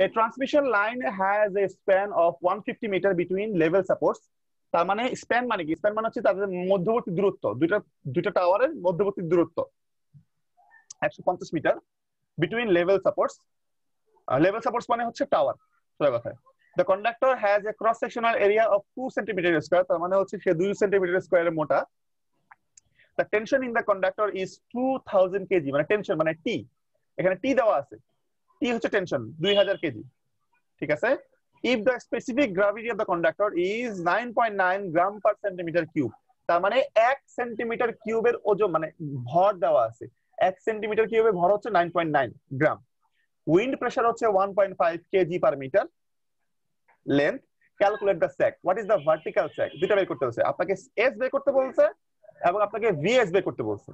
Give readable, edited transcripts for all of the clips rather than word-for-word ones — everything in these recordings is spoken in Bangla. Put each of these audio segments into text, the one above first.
A transmission line has a span of 150 meter between level supports. তার মানে স্প্যান মানে কি? স্প্যান মানে হচ্ছে তাদের মধ্যবর্তী দূরত্ব, দুইটা টাওয়ারের মধ্যবর্তী দূরত্ব 150 metre between level supports. Level supports মানে হচ্ছে টাওয়ার, সোজা কথায়। The conductor has a cross sectional area of 2 centimeter square, তার মানে হচ্ছে সে 2 সেন্টিমিটার স্কয়ারের মোটা। The tension in the conductor is 2000 kg, মানে টেনশন মানে T, এখানে T দেওয়া আছে, T হচ্ছে টেনশন 2000 কেজি, ঠিক আছে। If the specific gravity of the conductor is 9.9 gram per centimeter cube, তার মানে 1 সেন্টিমিটার কিউবের ওজন মানে ভর দেওয়া আছে, 1 সেন্টিমিটার কিউবের ভর হচ্ছে 9.9 গ্রাম। উইন্ড প্রেসার হচ্ছে 1.5 kg per metre. Length, calculate the sag. What is the vertical sag? দুটো বের করতে বলছে, আপনাকে এস বের করতে বলছে এবং আপনাকে ভিএস বের করতে বলছে।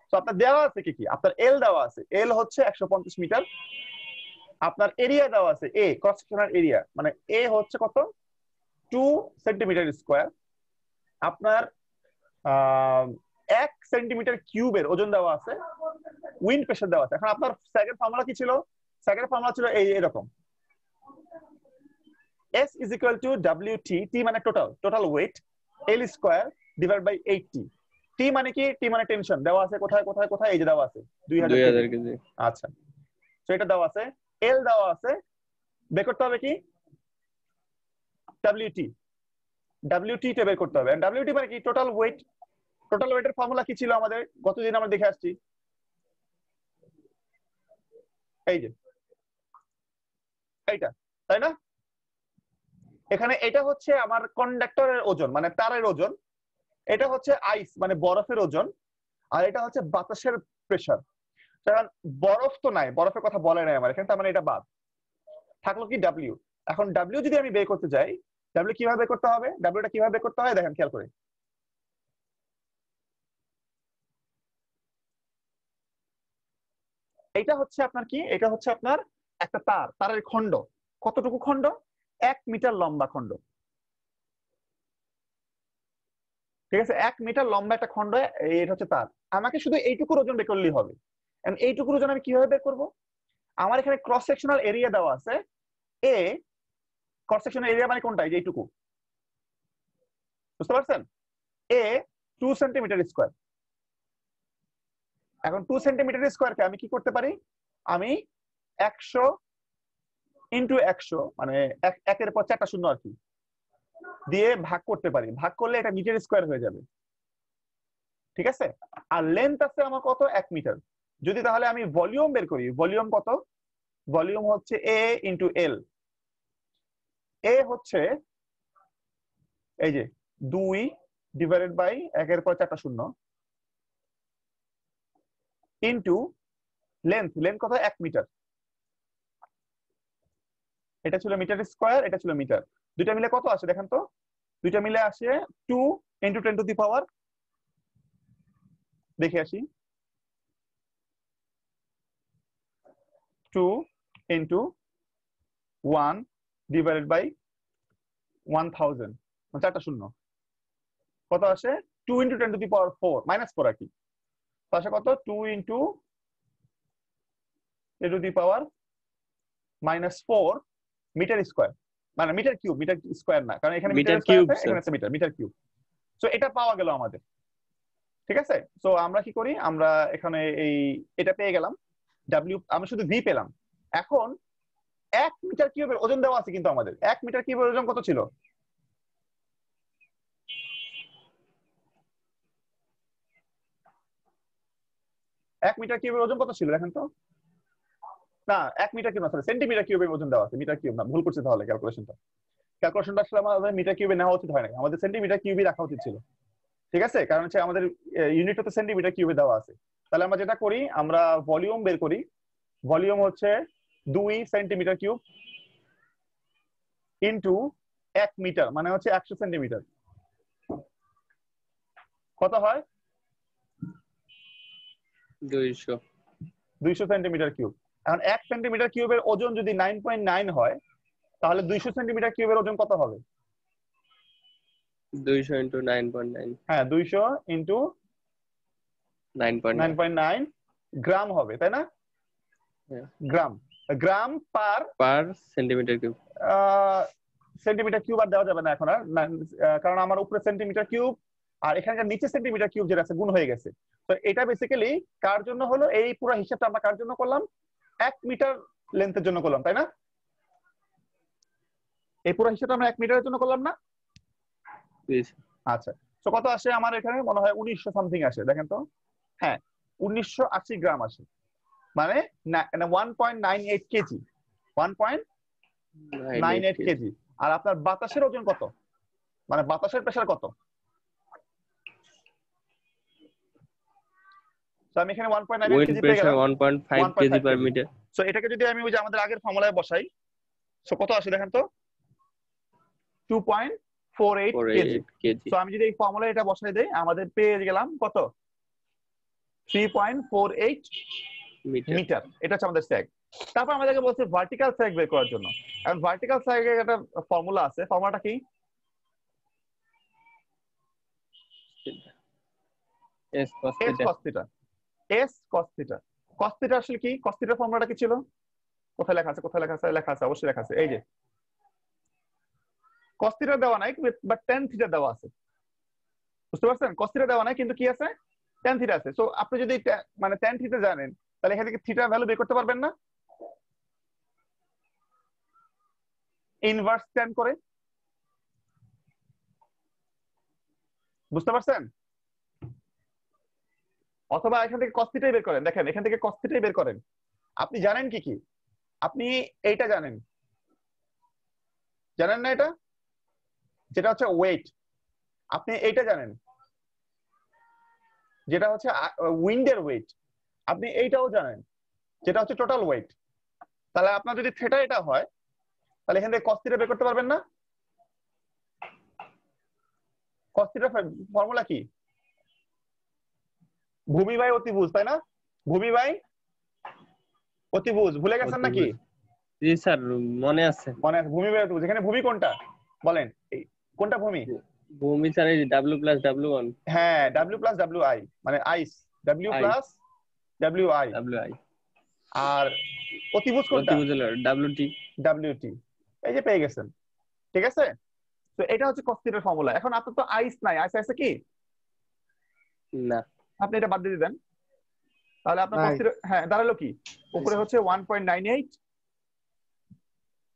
তো আপনার দেওয়া আছে কি কি? আপনার এল দেওয়া আছে, এল হচ্ছে 150 মিটার। আপনার এরিয়া দেওয়া আছে এ, ক্রস সেকশনাল এরিয়া মানে এ হচ্ছে কত? 2 সেন্টিমিটার স্কয়ার। আপনার 1 সেন্টিমিটার কিউবের ওজন দেওয়া আছে, উইন্ড প্রেসার দেওয়া আছে। এখন আপনার স্যাকের ফর্মুলা কি ছিল? স্যাকের ফর্মুলা ছিল এরকম, S is equal to WT, T মানে total weight, L square divide by 80। T মানে কি? T মানে টেনশন দেওয়া আছে কোথায় কোথায় কোথায়, এই যে দেওয়া আছে 2000 কেজি। আচ্ছা, তো এটা দেওয়া আছে, L দেওয়া আছে, বের করতে হবে কি? WT, WT টা বের করতে হবে। WT মানে কি? Total wait. টোটাল ওয়েটের ফর্মুলা কি ছিল আমাদের? গতদিন আমরা দেখে আসছি, এই যে এইটা, তাই না? এখানে এটা হচ্ছে আমার কন্ডাক্টরের ওজন মানে তারের ওজন, এটা হচ্ছে আইস মানে বরফের ওজন, আর এটা হচ্ছে বাতাসের প্রেসার। কারণ বরফ তো নাই, বরফের কথা বলে নাই আমার এখানে, তার মানে এটা বাদ থাকলো কি? ডাব্লিউ। এখন ডাব্লিউ যদি আমি বের করতে যাই, ডাব্লিউ কিভাবে বের করতে হবে? ডাব্লিউটা কিভাবে বের করতে হয় দেখেন খেয়াল করে। এটা হচ্ছে আপনার কি? এটা হচ্ছে আপনার একটা তারের খণ্ড। কতটুকু খণ্ড? 1 মিটার লম্বা খণ্ড, ঠিক আছে? 1 মিটার লম্বা একটা খণ্ড, এটা হচ্ছে তার। আমাকে শুধু এইটুকুর ওজন বের করলেই হবে। এইটুকুর ওজন আমি কিভাবে বের করব? আমার এখানে ক্রস সেকশনাল এরিয়া দেওয়া আছে এ, ক্রস সেকশনাল এরিয়া মানে কোনটা? এই যে এইটুকু, বুঝতে পারছেন? এ 2 সেন্টিমিটার স্কয়ার। এখন 2 সেন্টিমিটার স্কয়ারকে আমি কি করতে পারি? আমি 100 ইন্টু 100 মানে একের পর 4টা শূন্য আর কি দিয়ে ভাগ করতে পারি। ভাগ করলে এটা মিটার স্কয়ার হয়ে যাবে, ঠিক আছে? আর লেন্থ আছে আমার কত? 1 মিটার। যদি তাহলে আমি ভলিউম বের করি, ভলিউম কত? ভলিউম হচ্ছে এ ইন্টু এল। এ হচ্ছে এই যে 2 ডিভাইডেড বাই 1 এর পর 4টা শূন্য ইন্টু লেন্থ, লেন্থ কত? 1 মিটার। এটা ছিল মিটার স্কয়ার, এটা ছিল মিটার। দুইটা মিলে কত আসে দেখেন তো? দুইটা মিলে আসে 2 ইন্টু 10 টু দি পাওয়ার, দেখে আসি, 2 ইন্টু 1 ডিভাইডেড বাই 1000, 4টা শূন্য, কত আসে? 2 into 10 to the power 4 minus 4 আর কি। তো আসে কত? 2 into 10 to the power minus 4 metre square, মানে মিটার কিউব, মিটার স্কয়ার না, কারণ এখানে মিটার স্কয়ার আছে, এখানে আছে মিটার, মিটার কিউব। সো এটা পাওয়া গেল আমাদের, ঠিক আছে? সো আমরা কি করি? আমরা এখানে এটা পেয়ে গেলাম, ডাব্লিউ আমি শুধু ভি পেলাম। এখন 1 মিটার কিউবের ওজন দেওয়া আছে, কিন্তু আমাদের 1 মিটার কিউবের ওজন কত ছিল? এক মিটার কিউবের ওজন কত ছিল দেখেন তো? না, 1 মিটার কিউব না, সরি, সেন্টিমিটার কিউবের ওজন দেওয়া আছে, মিটার কিউব না, ভুল করছি তাহলে ক্যালকুলেশনটা আসলে আমাদের মিটার কিউবে নেওয়া উচিত হয় না, আমাদের সেন্টিমিটার কিউবই রাখা উচিত ছিল, ঠিক আছে? কারণ হচ্ছে আমাদের ইউনিট তো সেন্টিমিটার কিউবে দেওয়া আছে। তাহলে আমরা যেটা করি, আমরা ভলিউম বের করি। ভলিউম হচ্ছে 2 সেন্টিমিটার কিউব ইন্টু 1 মিটার মানে হচ্ছে 100 সেন্টিমিটার, কত হয়? 200 সেন্টিমিটার কিউব। এখন 1 সেন্টিমিটার কিউবের ওজন যদি 9.9 হয়, তাহলে 200 সেন্টিমিটার কিউবের ওজন কত হবে? 200 ইন্টু 9.9, হ্যাঁ 200 ইন্টু 9.9 গ্রাম হবে, তাই না? Gram. Gram per centimetre cube. Centimetre cube আর দেওয়া যাবে না এখন আর, কারণ আমার উপরে সেন্টিমিটার কিউব আর এখানকার নিচে সেন্টিমিটার কিউব যেটা আছে গুণ হয়ে গেছে। তো এটা বেসিক্যালি কার জন্য হলো, এই পুরো হিসাবটা আমরা কার জন্য করলাম, 1 মিটার লেন্থের জন্য করলাম, তাই না? এই পুরো হিসাবটা আমরা 1 মিটারের জন্য করলাম না? আচ্ছা, তো কত আসে আমার এখানে? মনে হয় 1900 সামথিং আসে, দেখেন তো। হ্যাঁ, 1980 গ্রাম আসে, মানে 1.98 কেজি, 1.98 কেজি। আর আপনার বাতাসের ওজন কত, মানে বাতাসের প্রেসার কত? তো আমি এখানে 1.98 কেজি পেয়ে গেলাম, 1.5 কেজি পার মিটার। সো এটাকে যদি আমি ওই যে আমাদের আগের ফর্মুলায় বসাই, সো কত আসে দেখেন তো, 2.48 কেজি। সো আমি যদি এই ফর্মুলায় এটা বসাই দেই, আমাদের পেয়ে গেলাম কত, 3.48 মিটার। এটা হচ্ছে আমাদের স্যাগ। তারপর আমাদেরকে বলছে ভার্টিক্যাল স্যাগ বের করার জন্য। এখন ভার্টিক্যাল স্যাগের একটা ফর্মুলা আছে, ফর্মুলাটা কি? S cos theta। S cos theta। cos theta আসলে কি? cos theta ফর্মুলাটা কি ছিল? কোথায় লেখা আছে? কোথায় লেখা আছে? লেখা আছে, অবশ্যই লেখা আছে, এই যে cos theta দেওয়া নাই, বাট tan theta দেওয়া আছে। বুঝতে পারছেন? cos theta দেওয়া নাই, কিন্তু কি আছে? tan theta আছে। সো আপনি যদি মানে tan theta জানেন, তাহলে এখান থেকে থিটার ভ্যালু বের করতে পারবেন না? ইনভার্স tan করে। বুঝতে পারছেন? অথবা এখান থেকে cos theta বের করেন, দেখেন এখান থেকে cos theta বের করেন। আপনি জানেন কি কি? আপনি এইটা জানেন, জানেন না এটা, যেটা হচ্ছে ওয়েট। আপনি এইটা জানেন, যেটা হচ্ছে উইন্ডের ওয়েট। আপনি এইটাও জানেন, যেটা হচ্ছে টোটাল ওয়েট। তাহলে আপনার যদি থিটা এটা হয়, তাহলে এখান থেকে cos theta বের করতে পারবেন না? cos theta ফর্মুলা কি? ভূমি বাই অতিভুজ, তাই না? ভূমি বাই অতিভুজ ভুলে গেছেন নাকি? জি স্যার, মনে আছে। মনে আছে, ভূমি বাই অতিভুজ। এখানে ভূমি কোনটা বলেন, কোনটা ভূমি? ভূমি স্যার এই W + W1। হ্যাঁ, W + WI, মানে আইস, W + WI। আর অতিভুজ কোনটা? অতিভুজ হলো WT। WT। এই যে পেয়ে গেছেন, ঠিক আছে? তো এটা হচ্ছে cos theta ফর্মুলা। এখন আপনার তো আইস নাই, আইস আছে কি না, আপনি এটা বাদ দিয়ে দেন, তাহলে আপনার cos theta হ্যাঁ দাঁড়ালো কি? উপরে হচ্ছে 1.98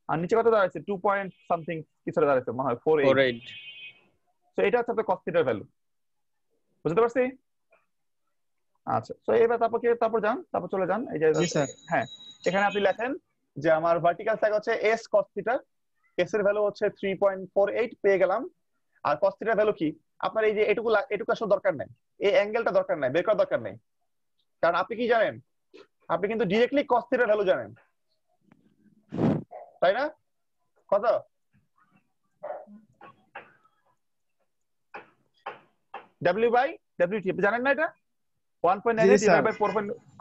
আর নিচে কত দাঁড়াচ্ছে? 2 পয়েন্ট সামথিং কিছু দাঁড়াচ্ছে, মনে হয় 48। তো এটা হচ্ছে আপনার cos theta ভ্যালু। বুঝতে পারছি? আচ্ছা, তো এবার তারপর যান, তারপর চলে যান এই যে, হ্যাঁ এখানে আপনি লেখেন যে আমার ভার্টিক্যাল স্যাগ হচ্ছে S cos theta, S এর ভ্যালু হচ্ছে 3.48 পেয়ে গেলাম। আর cos theta ভ্যালু কি? আপনার এই যে এটুকু আসলে দরকার নাই, এই অ্যাঙ্গেলটা দরকার নাই, বের করার দরকার নেই। কারণ আপনি কি জানেন, আপনি কিন্তু ডিরেক্টলি cos theta ভ্যালু জানেন, তাই না? কত? W/WT আপনি জানেন না এটা? 1.98 ডিভাইড বাই 4.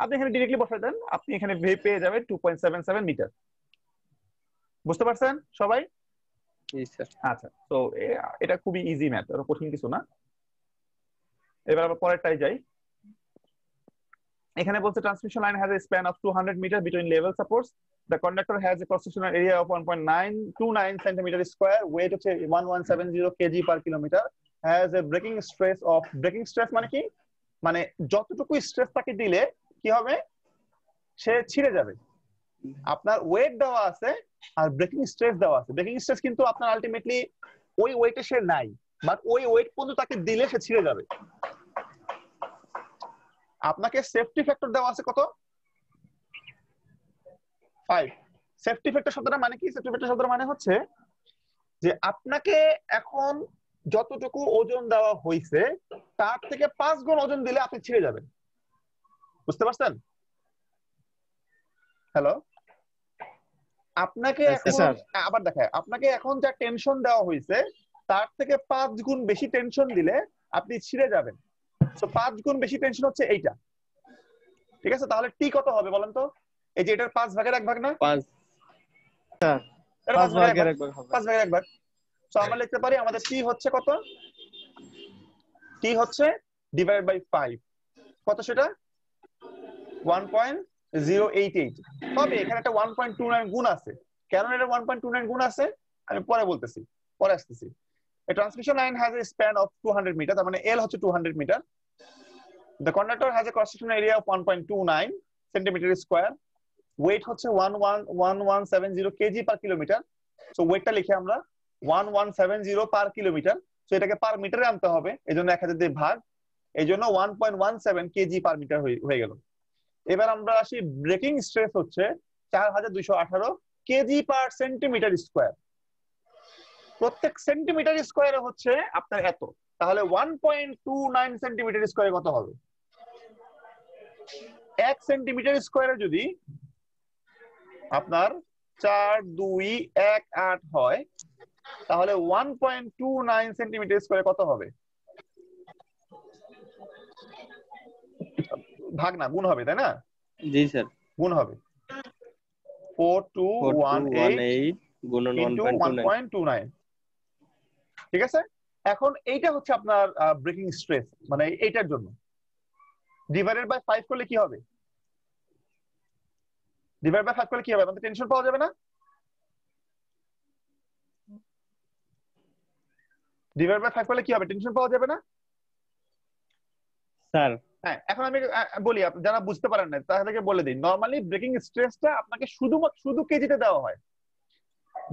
আপনি এখানে ডিরেক্টলি বসাই দেন, আপনি এখানে পেয়ে যাবেন 2.77 মিটার। বুঝতে পারছেন সবাই? আচ্ছা, তো এটা খুবই ইজি ম্যাথ, এটা কঠিন কিছু না। এবার আমরা পরেরটাই যাই। এখানে বলছে transmission line has a span of 200 metre between level supports. The conductor has a cross sectional area of 1.929 centimetre square, weight হচ্ছে 1170 kg per kilometre, has a breaking stress of, breaking stress মানে কি? মানে যতটুকু স্ট্রেস তাকে দিলে কি হবে, সে ছিঁড়ে যাবে। আপনার ওয়েট দেওয়া আছে আর ব্রেকিং স্ট্রেস দেওয়া আছে। ব্রেকিং স্ট্রেস কিন্তু আপনার আলটিমেটলি ওই ওয়েটে সে নাই, বাট ওই ওয়েট পর্যন্ত তাকে দিলে সে ছিঁড়ে যাবে। আপনাকে সেফটি ফ্যাক্টর দেওয়া আছে কত? 5। সেফটি ফ্যাক্টর শব্দটা মানে কি? সেফটি ফ্যাক্টর শব্দটা মানে হচ্ছে যে আপনাকে এখন যতটুকু ওজন দেওয়া হয়েছে তার থেকে 5 গুণ ওজন দিলে আপনি ছিঁড়ে যাবেন। বুঝতে পারছেন? হ্যালো, আপনাকে এখন আবার দেখায়, আপনাকে এখন যা টেনশন দেওয়া হয়েছে তার থেকে 5 গুণ বেশি টেনশন দিলে আপনি ছিঁড়ে যাবেন। তো 5 গুণ বেশি টেনশন হচ্ছে এইটা, ঠিক আছে? তাহলে টি কত হবে বলেন তো? এই যে এটার 5 ভাগের 1 ভাগ না? 5 ভাগের 1 ভাগ হবে। 5 ভাগের 1 ভাগ। তো আমরা লিখতে পারি আমাদের টি হচ্ছে কত? টি হচ্ছে ডিভাইড বাই 5। কত সেটা? 1. 088। তবে এখানে একটা 1.29 গুণ আছে। কেন এটা 1.29 গুণ আছে আমি পরে বলতেছি, পরে আসতেছি। A transmission line has a span of 200 metre, তার মানে L হচ্ছে 200 metre. The conductor has a cross sectional area of 1.29 centimetre square. Weight হচ্ছে 1170 কেজি পার কিলোমিটার। সো ওয়েটটা লিখে আমরা 1170 পার কিলোমিটার। সো এটাকে পার মিটারে আনতে হবে, এজন্য 1000 দিয়ে ভাগ, এইজন্য 1.17 কেজি পার মিটার হয়ে গেল। এবার আমরা আসি, ব্রেকিং স্ট্রেস হচ্ছে 4218 কেজি পার সেন্টিমিটার স্কয়ার। প্রত্যেক সেন্টিমিটার স্কয়ারে হচ্ছে আপনার এত, তাহলে 1.29 সেন্টিমিটার স্কয়ারে কত হবে? 1 সেন্টিমিটার স্কয়ারে যদি আপনার 4218 হয়, তাহলে 1.29 সেন্টিমিটার স্কয়ারে কত হবে? ভাগ না, গুণ হবে, তাই না? জি স্যার। গুণ হবে 4218 গুণন ইনটু 1.29। 1.29। ঠিক আছে, এখন এইটা হচ্ছে আপনার ব্রেকিং স্ট্রেস, মানে এইটার জন্য। ডিভাইডেড বাই 5 করলে কি হবে? ডিভাইড বাই 5 করলে কি হবে? আমাদের টেনশন পাওয়া যাবে না? ডিভাইড বাই 5 করলে কি হবে? টেনশন পাওয়া যাবে না? স্যার হ্যাঁ, এখন আমি বলি, যারা বুঝতে পারেন না তাদেরকে বলে দিই। নরমালি ব্রেকিং স্ট্রেসটা আপনাকে শুধু কেজিতে দেওয়া হয়।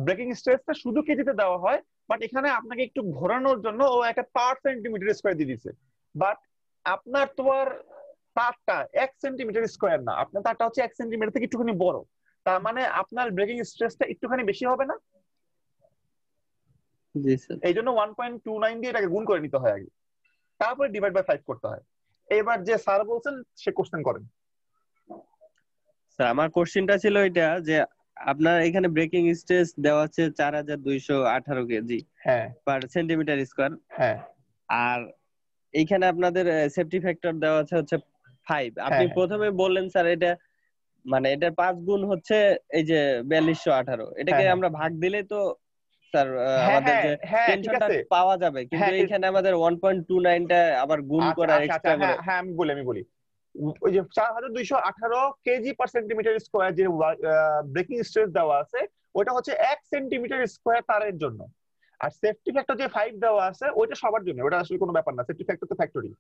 ব্রেকিং স্ট্রেসটা শুধু কেজিতে দেওয়া হয়, বাট এখানে আপনাকে একটু ঘোরানোর জন্য ও একটা পার সেন্টিমিটার স্কয়ার দিয়ে দিচ্ছে। বাট আপনার তো আর তারটা 1 সেন্টিমিটার স্কয়ার না, আপনার তারটা হচ্ছে 1 সেন্টিমিটার থেকে একটুখানি বড়। তার মানে আপনার ব্রেকিং স্ট্রেসটা একটুখানি বেশি হবে না? জি স্যার। এই জন্য 1.29 দিয়ে এটাকে গুণ করে নিতে হয় আগে, তারপরে ডিভাইড বাই 5 করতে হয়। এবার যে স্যার বলছেন সে কোশ্চেন করেন। স্যার আমার কোশ্চেনটা ছিল এটা যে আপনার এখানে ব্রেকিং স্ট্রেস দেওয়া আছে 4218 কেজি হ্যাঁ পার সেন্টিমিটার স্কয়ার, হ্যাঁ আর এইখানে আপনাদের সেফটি ফ্যাক্টর দেওয়া আছে হচ্ছে 5। আপনি হ্যাঁ প্রথমে বললেন স্যার এটা মানে এটার 5 গুণ হচ্ছে এই যে 4218, এটাকে হ্যাঁ আমরা ভাগ দিলে তো স্যার হ্যাঁ আমাদের হ্যাঁ যে হ্যাঁ ঠিক টেনশনটা আছে। পাওয়া যাবে, কিন্তু হ্যাঁ এইখানে আমাদের 1.29 টা আবার গুণ আচ্ছা করা আচ্ছা আচ্ছা, এক্সট্রা করে। হ্যাঁ হ্যাঁ আমি বলি ওই যে 4218 কেজি পার সেন্টিমিটার স্কয়ার যে ব্রেকিং স্ট্রেস দেওয়া আছে, ওটা হচ্ছে 1 সেন্টিমিটার স্কয়ার তারের জন্য। আর সেফটি ফ্যাক্টর যে 5 দেওয়া আছে ওইটা সবার জন্য, ওটা আসলে কোনো ব্যাপার না, সেফটি ফ্যাক্টর তো ফ্যাক্টরি।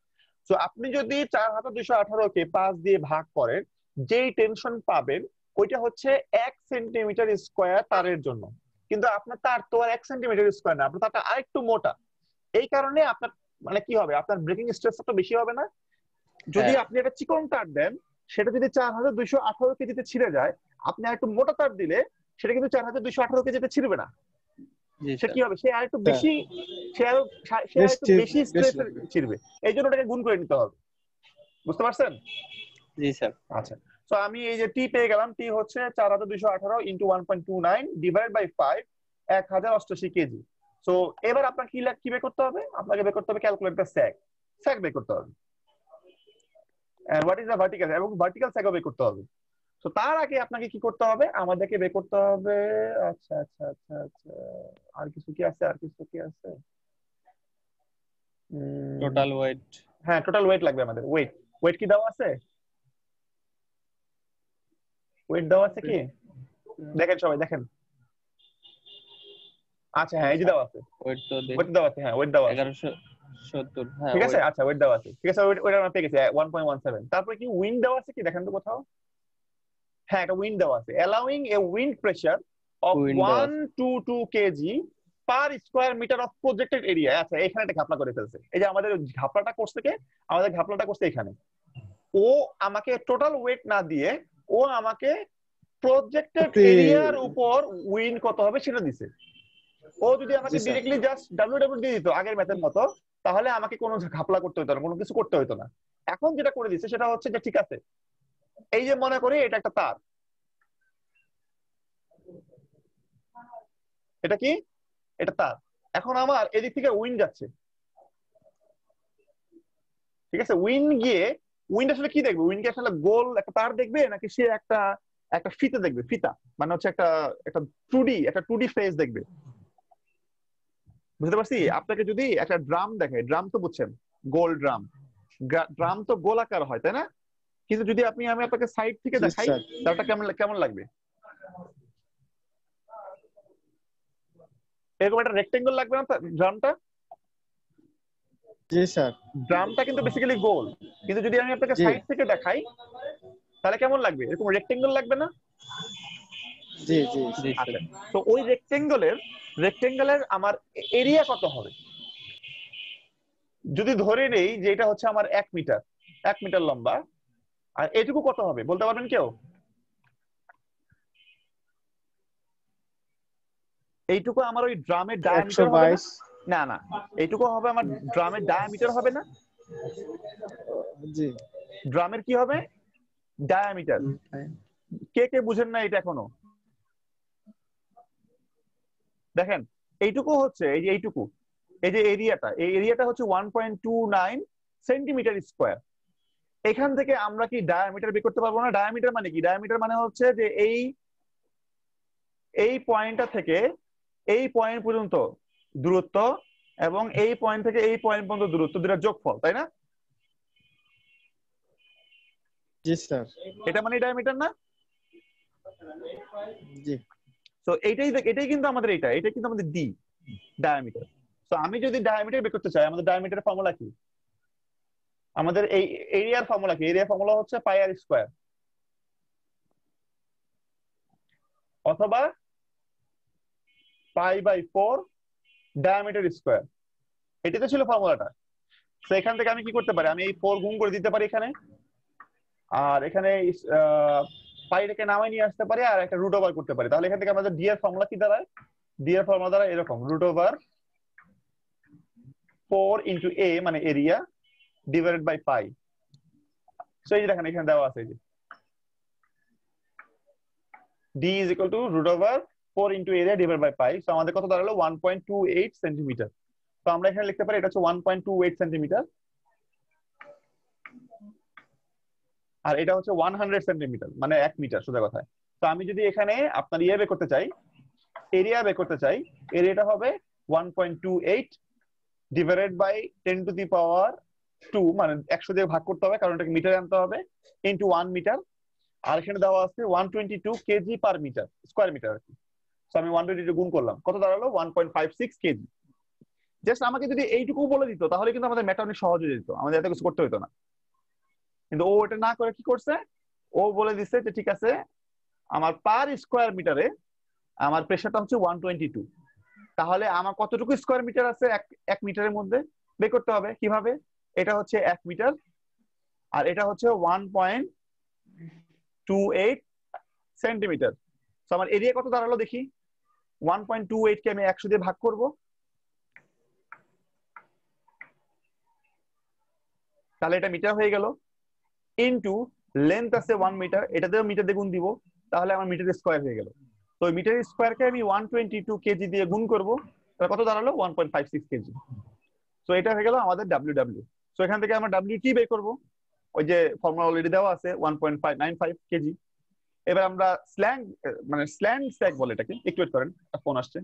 সো আপনি যদি 4218 কে 5 দিয়ে ভাগ করেন, যেই টেনশন পাবেন ওইটা হচ্ছে 1 সেন্টিমিটার স্কয়ার তারের জন্য। কিন্তু আপনার তার তো আর 1 সেন্টিমিটার স্কয়ার না, আপনার তারটা আরেকটু মোটা। এই কারণে আপনার মানে কি হবে, আপনার ব্রেকিং স্ট্রেসটা তো বেশি হবে না? যদি হ্যাঁ আপনি একটা চিকন তার দেন, সেটা যদি 4218 কেজিতে ছিঁড়ে যায়, আপনি আর একটু মোটা তার দিলে সেটা কিন্তু 4218 কেজিতে ছিঁড়বে না। জি সে স্যার। কি হবে, সে আর একটু হ্যাঁ, বেশি, সে আর একটু বেশি বেশি স্ট্রেস লাগবে। ছিঁড়বে। এই জন্য ওটাকে গুণ করে নিতে হবে। বুঝতে পারছেন? জি স্যার। আচ্ছা, তো আমি এই যে টি পেয়ে গেলাম, টি হচ্ছে 4218 into 1.29 divide by 5, 1088 kg. So এবার আপনার কি বের করতে হবে? আপনাকে বের করতে হবে ক্যালকুলেটর স্যাগ বের করতে হবে। And what is the vertical, এবং ভার্টিক্যাল স্যাগও বের করতে হবে। তো তার আগে আপনাকে কি করতে হবে? আমাদেরকে বের করতে হবে, আচ্ছা আচ্ছা আচ্ছা আচ্ছা, আর কিছু কি আছে? Total wait. হ্যাঁ, টোটাল ওয়েট লাগবে আমাদের। ওয়েট কি দেওয়া আছে? ওয়েট দেওয়া আছে কি? দেখেন সবাই দেখেন। আচ্ছা হ্যাঁ, এই যে দেওয়া আছে, ওয়েট তো ওয়েট দেওয়া আছে, হ্যাঁ ওয়েট দেওয়া আছে। 1170। হ্যাঁ ঠিক আছে, ওয়েট। আচ্ছা ওয়েট দেওয়া আছে, ঠিক আছে, ওয়েট আমরা পেয়ে গেছি 1.17। তারপরে কি উইন্ড দেওয়া আছে কি দেখেন তো কোথাও? হ্যাঁ, একটা উইন্ড দেওয়া আছে, allowing a wind pressure of wind দেওয়া আছে। 122 KG per square metre of projected area. আচ্ছা, এখানে একটা ঘাপলা করে ফেলছে। এই যে আমাদের ঘাপলাটা করছে এখানে। ও আমাকে টোটাল ওয়েট না দিয়ে ও আমাকে প্রজেক্টেড এরিয়ার উপর উইন্ড কত হবে সেটা দিছে। ও যদি আমাকে জি স্যার। ডিরেক্টলি জাস্ট ডাব্লিউ দিয়ে দিত আগের ম্যাথের মতো, তাহলে আমাকে কোনো ঘাপলা করতে হতো না, কোনো কিছু করতে হতো না। এখন যেটা করে দিচ্ছে সেটা হচ্ছে যে ঠিক আছে, এই যে মনে করি এটা একটা তার, এটা কি, এটা তার। এখন আমার এদিক থেকে উইন্ড যাচ্ছে, ঠিক আছে। উইন্ড আসলে কি দেখবে? উইন্ড কি আসলে গোল একটা তার দেখবে, নাকি সে একটা একটা ফিতা দেখবে? ফিতা মানে হচ্ছে একটা একটা 2D ফেজ দেখবে। বুঝতে পারছি? আপনাকে যদি একটা ড্রাম দেখে, ড্রাম তো বুঝছেন, গোল ড্রাম, ড্রাম তো গোলাকার হয় তাই না? কিন্তু যদি আমি আপনাকে সাইড থেকে জি দেখাই স্যার। তাহলে কেমন কেমন লাগবে? এরকম একটা রেক্টেঙ্গল লাগবে না ড্রামটা? জি স্যার। ড্রামটা কিন্তু বেসিক্যালি গোল, কিন্তু যদি আমি আপনাকে জি সাইড থেকে দেখাই তাহলে কেমন লাগবে? এরকম রেক্টেঙ্গল লাগবে না? জি জি জি আচ্ছা, স্যার। তো ওই রেক্টেঙ্গলের আমার এরিয়া কত হবে? যদি ধরে নেই যে এটা হচ্ছে আমার 1 মিটার, 1 মিটার লম্বা, আর এটুকু কত হবে বলতে পারবেন কেউ? এইটুকু আমার ওই ড্রামের ডায়ামিটার হবে না? 122। না না, এইটুকু হবে আমার ড্রামের ডায়ামিটার হবে না? জি। ড্রামের কি হবে? ডায়ামিটার। কে কে বুঝেন না এটা এখনো? দেখেন, এইটুকু হচ্ছে এই যে এইটুকু, এই যে এরিয়াটা, এই এরিয়াটা হচ্ছে 1.29 সেন্টিমিটার স্কোয়ার। এখান থেকে আমরা কি ডায়ামিটার বের করতে পারবো না? ডায়ামিটার মানে কি? ডায়ামিটার মানে হচ্ছে যে এই এই পয়েন্টটা থেকে এই পয়েন্ট পর্যন্ত দূরত্ব এবং এই পয়েন্ট থেকে এই পয়েন্ট পর্যন্ত দূরত্ব, দুটার যোগফল, তাই না? জি স্যার। এটা মানে ডায়ামিটার না? জি। তো এটাই কিন্তু আমাদের এটা কিন্তু আমাদের ডি, ডায়ামিটার। তো আমি যদি ডায়ামিটার বের করতে চাই, আমাদের ডায়ামিটারের ফর্মুলা কি? আমাদের এই এরিয়ার ফর্মুলা কি? এরিয়ার ফর্মুলা হচ্ছে পাই আর স্কোয়ার অথবা পাই/4 ডায়ামিটার স্কোয়ার। এটাই তো ছিল ফর্মুলাটা। তো এখান থেকে আমি কি করতে পারি? আমি এই 4 গুণ করে দিতে পারি এখানে, আর এখানে পাইটাকে নামাই নিয়ে আসতে পারি, আর একটা রুট ওভার করতে পারি। তাহলে এখান থেকে আমাদের ডি এর ফর্মুলা কি দাঁড়ায়? ডি এর ফর্মুলা দাঁড়ায় এরকম, √4 ইন্টু এ মানে area divided by pi. So এই যে দেখেন এখানে দেওয়া আছে, এই যে D is equal to √4 into area divide by pi. So আমাদের কত দাঁড়ালো? 1.28 সেন্টিমিটার। তো আমরা এখানে লিখতে পারি এটা হচ্ছে 1.28 সেন্টিমিটার, আর এটা হচ্ছে 100 সেন্টিমিটার, মানে 1 মিটার সোজা কথায়। তো আমি যদি এখানে আপনার ইয়ে বের করতে চাই, এরিয়া বের করতে চাই, এরিয়াটা হবে 1.28 ডিভাইডেড বাই 10⁻², মানে 100 দিয়ে ভাগ করতে হবে কারণ এটাকে মিটারে আনতে হবে, ইন্টু 1 মিটার। আর এখানে দেওয়া আছে 122 KG per metre, square metre আর কি। তো আমি 122 গুণ করলাম, কত দাঁড়ালো? 1.56 কেজি। জাস্ট আমাকে যদি এইটুকু বলে দিত তাহলে কিন্তু আমাদের ম্যাথ অনেক সহজ হয়ে যেত, আমাদের এত কিছু করতে হতো না। কিন্তু ও এটা না করে কি করছে? ও বলে দিচ্ছে যে ঠিক আছে, আমার পার স্কোয়ার মিটারে আমার প্রেশারটা হচ্ছে 122। তাহলে আমার কতটুকু স্কোয়ার মিটার আছে এক মিটারের মধ্যে বের করতে হবে। কিভাবে? এটা হচ্ছে 1 মিটার, আর এটা হচ্ছে 1.28 সেন্টিমিটার। তো আমার এরিয়া কত দাঁড়ালো দেখি? 1.28 কে আমি 100 দিয়ে ভাগ করব, তাহলে এটা মিটার হয়ে গেল, ইন্টু লেন্থ আছে 1 মিটার, এটাতেও মিটার দিয়ে গুণ দিব, তাহলে আমার মিটার স্কোয়ার হয়ে গেল। তো মিটার স্কোয়ারকে আমি 122 কেজি দিয়ে গুণ করব, তাহলে কত দাঁড়ালো? 1.56 কেজি। তো এটা হয়ে গেল আমাদের ডাব্লিউ। তো এখান থেকে আমরা ডাব্লিউ কি বের করব? ওই যে ফর্মুলা অলরেডি দেওয়া আছে 1.595 কেজি। এবার আমরা স্ল্যাং স্ট্যাক বলে এটাকে। একটু ওয়েট করেন, ফোন আসছে।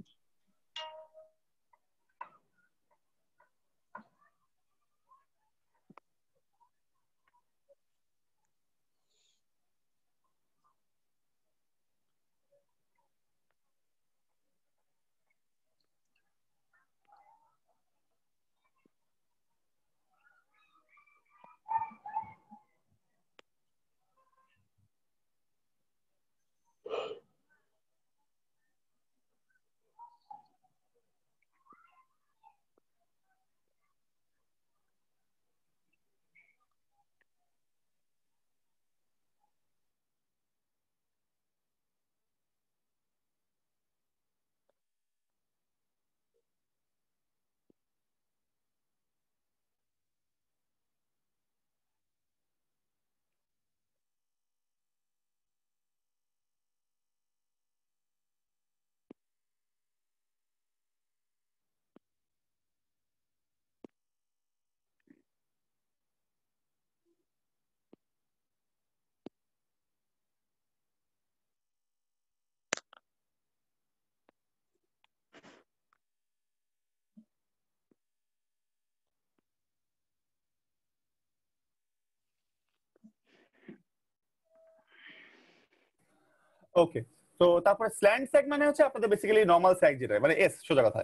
ওকে, তো তারপরে স্ল্যান্ট স্যাগ মানে হচ্ছে আপনাদের বেসিক্যালি নরমাল স্যাগ যেটা মানে এস সোজা কথা,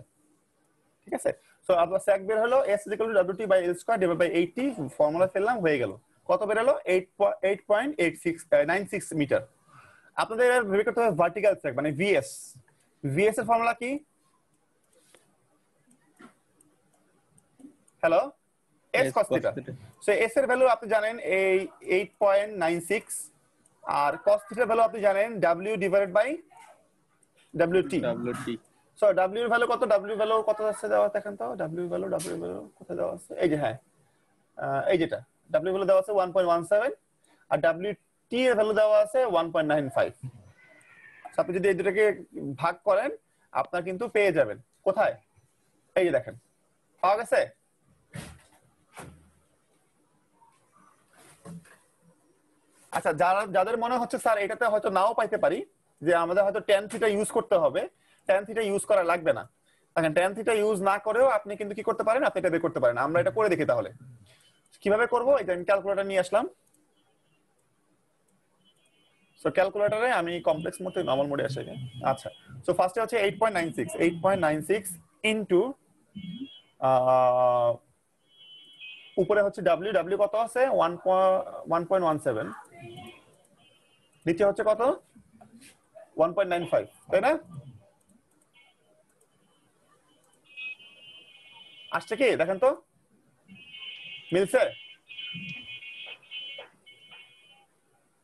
ঠিক আছে। সো আপনার স্যাগ বের হলো s = wt/l² / 80, ফর্মুলা ফেললাম হয়ে গেল। কত বের হলো 8.96 মিটার। আপনাদের ভেবে করতে হবে ভার্টিক্যাল স্যাগ মানে vs, vs এর ফর্মুলা কি? Hello, s cos θ। So s এর ভ্যালু আপনি জানেন এই 8.96, আর cos θ এর ভ্যালু আপনি জানেন w/wt। সো w এর ভ্যালু কত? w এর ভ্যালু কত আছে দেওয়া দেখেন তো, w এর ভ্যালু কোথায় দেওয়া আছে? এই যে হ্যাঁ, এই যেটা w এর ভ্যালু দেওয়া আছে 1.17 আর wt এর ভ্যালু দেওয়া আছে 1.95। সো আপনি যদি এই দুটোকে ভাগ করেন আপনার কিন্তু পেয়ে যাবেন কোথায়, এই যে দেখেন পাওয়া গেছে। আচ্ছা, যাদের মনে হচ্ছে স্যার এটাতে হয়তো নাও পাইতে পারি, যে আমাদের হয়তো tan θ ইউজ করতে হবে, tan θ ইউজ করা লাগবে না, দেখেন tan θ ইউজ না করেও আপনি কিন্তু কি করতে পারেন, আপনি এটা বের করতে পারেন। আমরা এটা করে দেখি তাহলে কিভাবে করব। এই যে আমি ক্যালকুলেটর নিয়ে আসলাম। সো ক্যালকুলেটরে আমি কমপ্লেক্স মোড থেকে নরমাল মোডে আসি। আচ্ছা, সো ফার্স্টে হচ্ছে 8.96 ইনটু উপরে হচ্ছে w কত আছে 1.17, নিচে হচ্ছে কত 1.95, তাই না? আসছে কি দেখেন তো, মিলছে?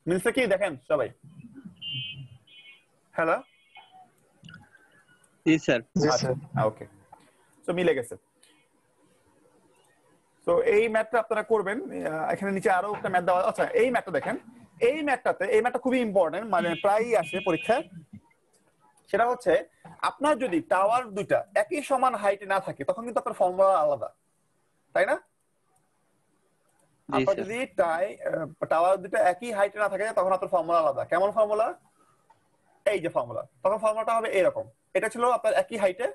মিলছে কি দেখেন সবাই? হ্যালো, জি স্যার। আচ্ছা ওকে, সো মিলে গেছে। তো এই ম্যাথটা আপনারা করবেন। এখানে নিচে আরো একটা ম্যাথ দেওয়া। আচ্ছা, এই ম্যাথটা দেখেন, এই ম্যাথটা খুবই ইম্পর্টেন্ট, মানে প্রায়ই আসে পরীক্ষায়। সেটা হচ্ছে আপনার যদি টাওয়ার দুইটা একই সমান হাইটে না থাকে তখন কিন্তু আপনার ফর্মুলা আলাদা, তাই না? আপনার যদি টাওয়ার দুইটা একই হাইটে না থাকে তখন আপনার ফর্মুলা আলাদা। কেমন ফর্মুলা? এই যে ফর্মুলা, তখন ফর্মুলাটা হবে এরকম। এটা ছিল আপনার একই হাইটে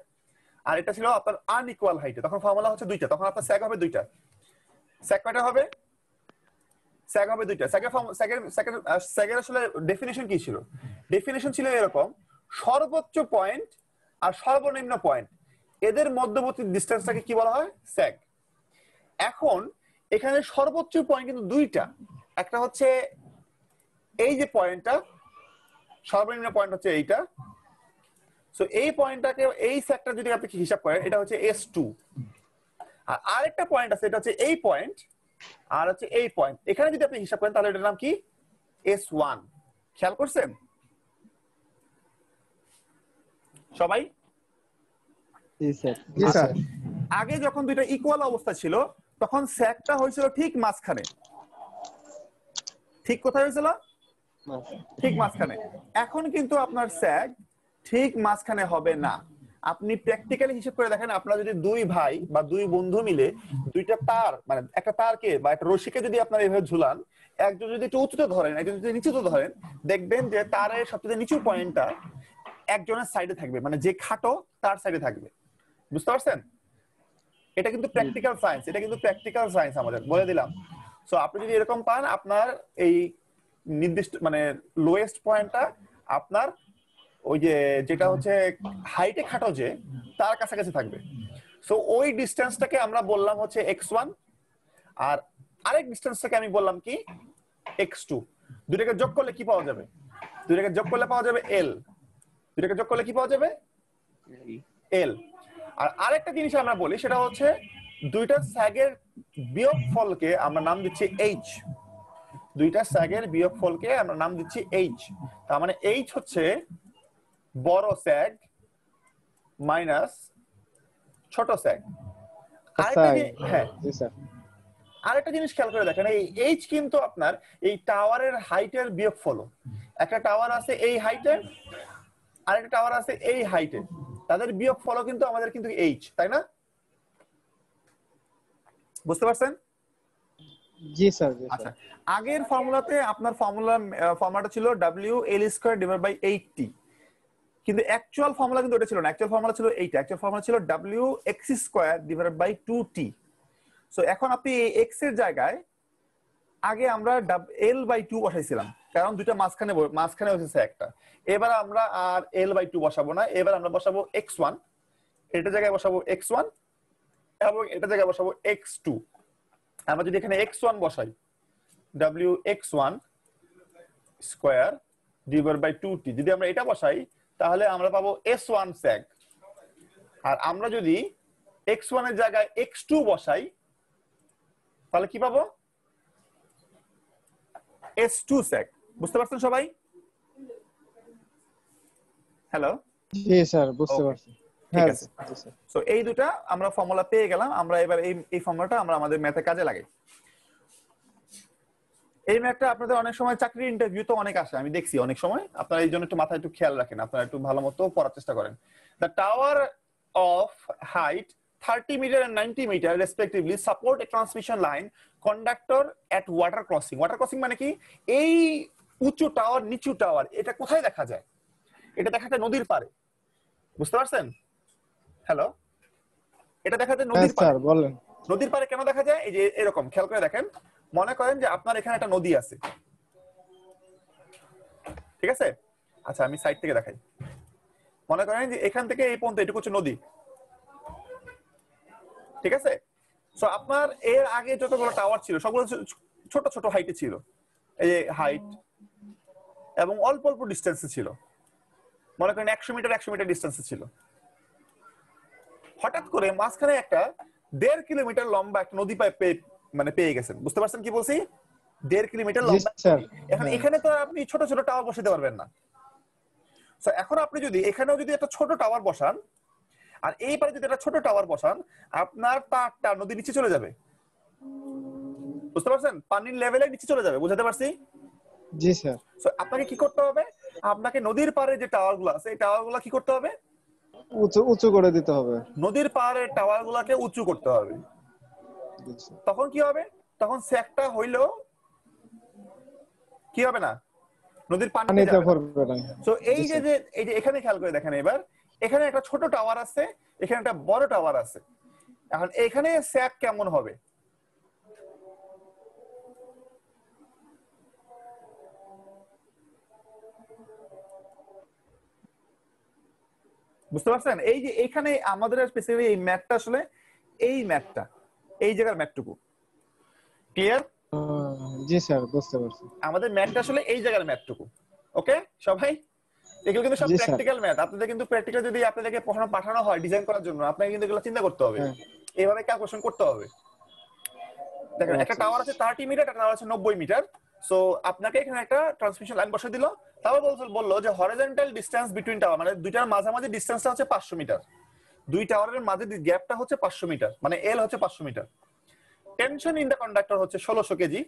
আর এটা ছিল আপনার আনইকুয়াল হাইটে, তখন ফর্মুলা হচ্ছে দুইটা, তখন আপনার স্যাগ হবে দুইটা। স্যাগ কয়টা হবে? স্যাগ হবে দুইটা। স্যাগের আসলে ডেফিনিশন কি ছিল? ডেফিনিশন ছিল এরকম, সর্বোচ্চ পয়েন্ট আর সর্বনিম্ন পয়েন্ট এদের মধ্যবর্তী ডিসটেন্সটাকে কি বলা হয়? স্যাগ। এখন এখানে সর্বোচ্চ পয়েন্ট কিন্তু দুইটা, একটা হচ্ছে এই যে পয়েন্টটা, সর্বনিম্ন পয়েন্ট হচ্ছে এইটা। সো এই পয়েন্টটাকে, এই স্যাগটা যদি আপনি হিসাব করেন এটা হচ্ছে S2, আর আরেকটা পয়েন্ট আছে এটা হচ্ছে এই পয়েন্ট, আর হচ্ছে এই পয়েন্ট। এখানে যদি আপনি হিসাব করেন তাহলে এটার নাম কি? S1। খেয়াল করছেন সবাই? জি স্যার। জি স্যার। আগে যখন দুইটা ইকুয়াল অবস্থা ছিল তখন স্যাগটা হয়েছিল ঠিক মাঝখানে। ঠিক কোথায় হয়েছিল? ঠিক মাঝখানে। এখন কিন্তু আপনার স্যাগ ঠিক মাঝখানে হবে না। আপনি প্র্যাকটিক্যালি হিসাব করে দেখেন, আপনারা যদি দুই ভাই বা দুই বন্ধু মিলে দুইটা তার, মানে একটা তারকে বা একটা রশিকে যদি আপনারা এইভাবে ঝুলান, একজন যদি একটু উঁচুতে ধরেন একজন যদি নিচুতে ধরেন, দেখবেন যে তারের সবচেয়ে নিচু পয়েন্টটা একজনের সাইডে থাকবে, মানে যে খাটো তার সাইডে থাকবে। বুঝতে পারছেন? এটা কিন্তু প্র্যাকটিক্যাল সায়েন্স, এটা কিন্তু প্র্যাকটিক্যাল সায়েন্স আমাদের বলে দিলাম। সো আপনি যদি এরকম পান, আপনার এই নির্দিষ্ট মানে লোয়েস্ট পয়েন্টটা আপনার ওই যে যেটা হচ্ছে হাইটে খাটো যে তার কাছাকাছি থাকবে। সো ওই ডিসটেন্সটাকে আমরা বললাম হচ্ছে x1, আর আরেক ডিসটেন্সটাকে আমি বললাম কি x2। দুটাকে যোগ করলে কি পাওয়া যাবে? দুটাকে যোগ করলে পাওয়া যাবে l। দুটাকে যোগ করলে কি পাওয়া যাবে? l। আর আরেকটা জিনিস আমরা বলি, সেটা হচ্ছে দুইটা স্যাগের বিয়োগফলকে আমরা নাম দিচ্ছি h। দুইটা স্যাগের বিয়োগফলকে আমরা নাম দিচ্ছি h। তার মানে h হচ্ছে বড় স্যাগ মাইনাস ছোট স্যাগ। আরেকটা জিনিস খেয়াল করে দেখেন, এই h কিন্তু আপনার এই টাওয়ারের হাইটের বিয়োগফল। একটা টাওয়ার আছে এই হাইটে, আরেকটা টাওয়ার আছে এই হাইটে, তাদের বিয়োগফল কিন্তু আমাদের কিন্তু h, তাই না? বুঝতে পারছেন? জি স্যার। আচ্ছা, আগের ফর্মুলাতে আপনার ফর্মুলাটা ছিল WL²/80, কিন্তু অ্যাকচুয়াল ফর্মুলা কিন্তু এটা ছিল না। অ্যাকচুয়াল ফর্মুলা ছিল এইটা, অ্যাকচুয়াল ফর্মুলা ছিল WX²/2t। সো এখন আপনি এই x এর জায়গায় আগে আমরা L/2 বসাইছিলাম, কারণ দুইটা মাঝখানে হচ্ছে একটা। এবার আমরা আর L/2 বসাবো না, এবার আমরা বসাবো x1, এটা জায়গায় বসাবো x1 এবং এটা জায়গায় বসাবো x2। আমরা যদি এখানে x1 বসাই, wx1 square divide by 2t, যদি আমরা এটা বসাই তাহলে আমরা পাবো s1 sag। আর আমরা যদি x1 এর জায়গায় x2 বসাই তাহলে কি পাবো? s2 sag। বুঝতে পারছেন সবাই? হ্যালো, জি স্যার, বুঝতে পারছি। ঠিক আছে। সো এই দুটা আমরা ফর্মুলা পেয়ে গেলাম। আমরা এবার এই ফর্মুলাটা আমরা আমাদের ম্যাথে কাজে লাগাই। এই ম্যাথটা আপনাদের অনেক সময় চাকরির ইন্টারভিউ তো অনেক আসে, আমি দেখছি অনেক সময়। আপনারা এই জন্য একটু মাথায় একটু খেয়াল রাখেন, আপনারা একটু ভালো মতো পড়ার চেষ্টা করেন। The tower of height 30 metre and 90 metre respectively support a transmission line conductor at water crossing। Water crossing মানে কি? এই উঁচু টাওয়ার নিচু টাওয়ার এটা কোথায় দেখা যায়? এটা দেখা যায় নদীর পাড়ে। বুঝতে পারছেন? হ্যালো, এটা দেখা যায় নদীর পাড়ে। স্যার বলেন। নদীর পাড়ে কেন দেখা যায়? এই যে এরকম খেয়াল করে দেখেন, মনে করেন যে আপনার এখানে একটা নদী আছে, ঠিক আছে? আচ্ছা আমি সাইড থেকে দেখাই। মনে করেন যে এখান থেকে এই পর্যন্ত এটুকু হচ্ছে নদী, ঠিক আছে? সো আপনার এর আগে যতগুলো টাওয়ার ছিল সবগুলো ছোট ছোট হাইটে ছিল, এই যে হাইট, এবং অল্প অল্প ডিস্টেন্সে ছিল। মনে করেন 100 মিটার ডিস্টেন্সে ছিল। হঠাৎ করে মাঝখানে একটা 1.5 কিলোমিটার লম্বা একটা নদী মানে পেয়ে গেছেন। বুঝতে পারছেন কি বলছি? 1.5 কিলোমিটার লম্বা। এখন এখানে তো আপনি ছোট ছোট টাওয়ার বসাতে পারবেন না। সো এখন আপনি যদি এখানেও যদি একটা ছোট টাওয়ার বসান আর এই পারে যদি একটা ছোট টাওয়ার বসান, আপনার তারটা নদীর নিচে চলে যাবে। বুঝতে পারছেন? পানির লেভেলে নিচে চলে যাবে। বুঝাতে পারছি? জি স্যার। সো আপনাকে কি করতে হবে? আপনাকে নদীর পাড়ে যে টাওয়ারগুলো আছে এই টাওয়ারগুলো কি করতে হবে? উঁচু করে দিতে হবে। নদীর পাড়ের টাওয়ারগুলোকে উঁচু করতে হবে। তখন কি হবে? তখন স্যাকটা হইলেও কি হবে না? নদীর পানিতে যাবে না। সো এই যে এখানে খেয়াল করে দেখেন, এবার এখানে একটা ছোট টাওয়ার আছে, এখানে একটা বড় টাওয়ার আছে। এখন এখানে স্যাক কেমন হবে? বুঝতে পারছেন? এই যে এখানে আমাদের স্পেসিফিক এই ম্যাথটা আসলে এই ম্যাথটা এই জায়গার ম্যাথটুকু ক্লিয়ার? জি স্যার, বুঝতে পারছি। আমাদের ম্যাথটা আসলে এই জায়গার ম্যাথটুকু। ওকে সবাই? এগুলো কিন্তু সব প্র্যাকটিক্যাল ম্যাথ। আপনাদের কিন্তু প্র্যাকটিক্যাল যদি আপনাদেরকে পাঠানো হয় ডিজাইন করার জন্য, আপনাকে কিন্তু এগুলো চিন্তা করতে হবে, এইভাবে ক্যালকুলেশন করতে হবে। দেখেন একটা টাওয়ার আছে 30 মিটার, একটা টাওয়ার আছে 90 মিটার। সো আপনাকে এখানে একটা ট্রান্সমিশন লাইন বসিয়ে দিল। তাও বললো যে হরিজন্টাল ডিসটেন্স বিটুইন টাওয়ার, মানে দুইটার মাঝামাঝি ডিসটেন্সটা হচ্ছে 500 মিটার। দুই টাওয়ারের মাঝে গ্যাপটা হচ্ছে 500 মিটার, মানে এল হচ্ছে 500 metre. Tension in the conductor হচ্ছে 1600 kg.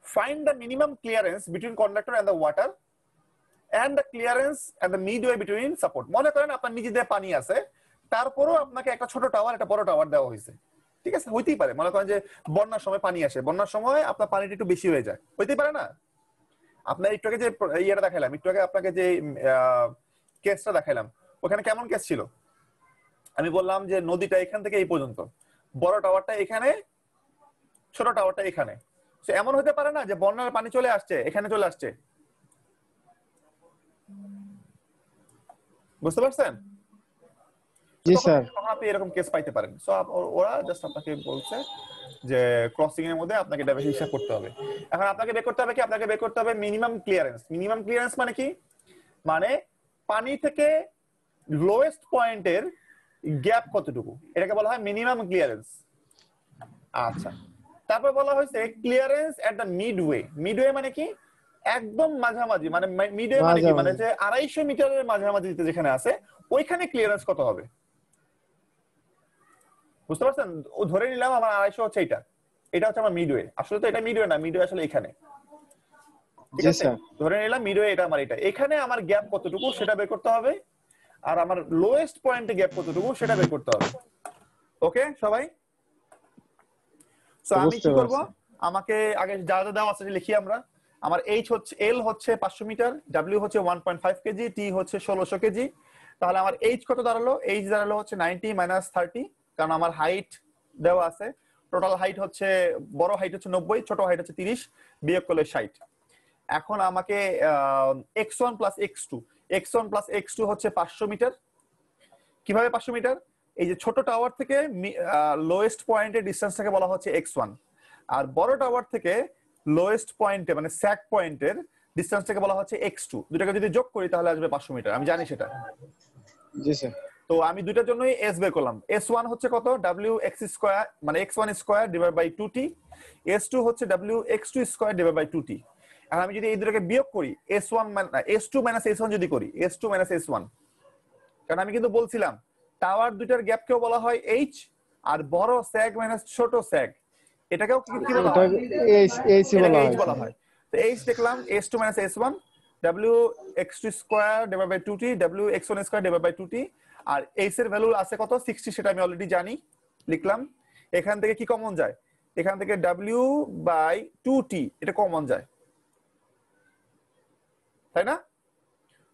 Find the minimum clearance between conductor and the water and the clearance and the midway between support। মনে করেন আপনার নিচে দিয়ে পানি আছে, তারপরও আপনাকে একটা ছোট টাওয়ার একটা বড় টাওয়ার দেওয়া হয়েছে, ঠিক আছে? হইতেই পারে, মনে করেন যে বন্যার সময় পানি আসে, বন্যার সময় আপনার পানিটা একটু বেশি হয়ে যায়, হইতেই পারে না? আপনার একটু আগে যে ইয়েটা দেখাইলাম, একটু আগে আপনাকে যে কেসটা দেখাইলাম, ওখানে কেমন কেস ছিল? আমি বললাম যে নদীটা এখান থেকে এই পর্যন্ত, বড় টাওয়ারটা এখানে, ছোট টাওয়ারটা এখানে। তো এমন হতে পারে না যে বন্যার পানি চলে আসছে এখানে চলে আসছে। বুঝতে পারছেন? জি স্যার। আপনি এরকম কেস পাইতে পারেন। সো ওরা জাস্ট আপনাকে বলছে যে ক্রসিং এর মধ্যে আপনাকে এটা হিসাব করতে হবে। এখন আপনাকে বের করতে হবে কি? আপনাকে বের করতে হবে মিনিমাম ক্লিয়ারেন্স। মিনিমাম ক্লিয়ারেন্স মানে কি? মানে পানি থেকে লোয়েস্ট পয়েন্টের গ্যাপ কতটুকু, এটাকে বলা হয় মিনিমাম ক্লিয়ারেন্স। আচ্ছা, তারপর বলা হয়েছে clearance at the midway. Midway মানে কি? একদম মাঝামাঝি, মানে মিডওয়ে মানে কি? মানে যে 250 মিটারের মাঝামাঝিতে যেখানে আছে ওইখানে ক্লিয়ারেন্স কত হবে? বুঝতে পারছেন? ও ধরে নিলাম আমার 250 হচ্ছে এটা হচ্ছে আমার মিডওয়ে। আসলে তো এটা মিডওয়ে না, মিডওয়ে আসলে এখানে, ঠিক আছে? ধরে নিলাম মিডওয়ে এটা আমার, এখানে আমার গ্যাপ কতটুকু সেটা বের করতে হবে, আর আমার লোয়েস্ট পয়েন্টে গ্যাপ কতটুকু সেটা বের করতে হবে। ওকে সবাই? সো আমি কি করব? আমাকে আগে যা যা দেওয়া আছে লিখি আমরা। আমার এল হচ্ছে 500 মিটার, ডব্লিউ হচ্ছে 1.5 কেজি, টি হচ্ছে 1600 কেজি। তাহলে আমার এইচ কত দাঁড়ালো? এইচ দাঁড়ালো হচ্ছে 90 মাইনাস 30, কারণ আমার হাইট দেওয়া আছে। টোটাল হাইট হচ্ছে, বড় হাইট হচ্ছে 90, ছোট হাইট হচ্ছে 30, বিয়োগ করলে 60। এখন আমাকে x1 প্লাস x2 হচ্ছে 500 মিটার। কিভাবে 500 মিটার? এই যে ছোট টাওয়ার থেকে লোয়েস্ট পয়েন্টের ডিসটেন্সটাকে বলা হচ্ছে x1, আর বড় টাওয়ার থেকে লোয়েস্ট পয়েন্টে মানে স্যাক পয়েন্টের ডিসটেন্সটাকে বলা হচ্ছে x2। দুটাকে যদি যোগ করি তাহলে আসবে 500 মিটার, আমি জানি সেটা। জি স্যার। তো আমি দুইটার জন্যই s বের করলাম। s1 হচ্ছে কত? wx স্কয়ার মানে x1 square divide by 2t, s2 হচ্ছে wx2 square divide by 2t। আর আমি যদি এই দুটোকে বিয়োগ করি s2 মাইনাস s1 যদি করি s2 মাইনাস s1, কারণ আমি কিন্তু বলছিলাম টাওয়ার দুইটার গ্যাপকেও বলা হয় h, আর বড় স্যাগ মাইনাস ছোট স্যাগ এটাকেও কি বলা হয়? এইচ বলা হয়। তো h দেখলাম s2 minus s1 wx2 square divide by 2t wx1 square divide by 2t, আর h এর ভ্যালু আছে কত? 60, সেটা আমি অলরেডি জানি, লিখলাম। এখান থেকে কি কমন যায়? এখান থেকে w বাই 2t এটা কমন যায়, তাই না?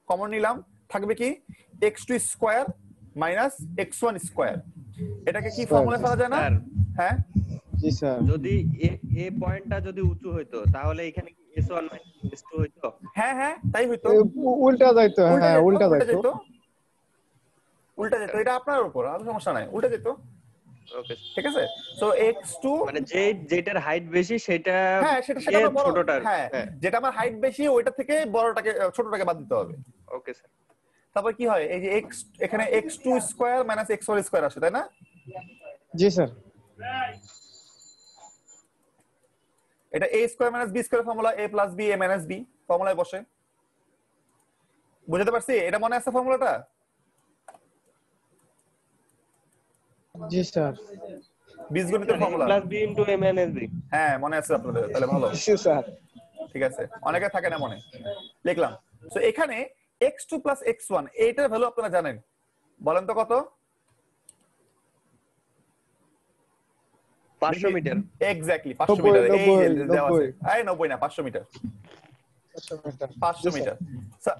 কমন নিলাম, থাকবে কি x2 square minus x1 square. এটাকে কি ফর্মুলা ফেলা যায় না? হ্যাঁ জি স্যার। যদি এ পয়েন্টটা যদি উঁচু হইতো তাহলে এখানে কি s1 s2 হইতো? হ্যাঁ হ্যাঁ তাই হইতো। উল্টা যাইতো, হ্যাঁ উল্টা যাইতো। উল্টা যেত, এটা আপনার উপর, আর সমস্যা নাই, উল্টা যেত। ওকে, ঠিক আছে। সো x2 মানে যেটার হাইট বেশি সেটা হ্যাঁ সেটা বড়, ছোটটার। হ্যাঁ যেটা আমার হাইট বেশি ওইটা থেকে বড়টাকে ছোটটাকে বাদ দিতে হবে। Okay sir. তারপর কি হয়? এই যে এখানে x2 square minus x1 square আসে, তাই না? জি স্যার। এটা a square minus b square formula, a plus b a minus b ফর্মুলায় বসে। বুঝতে পারছি? এটা মনে আছে ফর্মুলাটা? জি স্যার। বীজগণিতের formula plus b into a minus b। হ্যাঁ মনে আছে আপনাদের, তাহলে ভালো। জি স্যার। ঠিক আছে, অনেকে থাকে না মনে। লিখলাম। সো এখানে x2 প্লাস x1 এইটার ভ্যালু আপনারা জানেন, বলেন তো কত? 500 মিটার। Exactly 500 metre. এই যে দেওয়া আছে, 90 না 500 মিটার। 500 মিটার।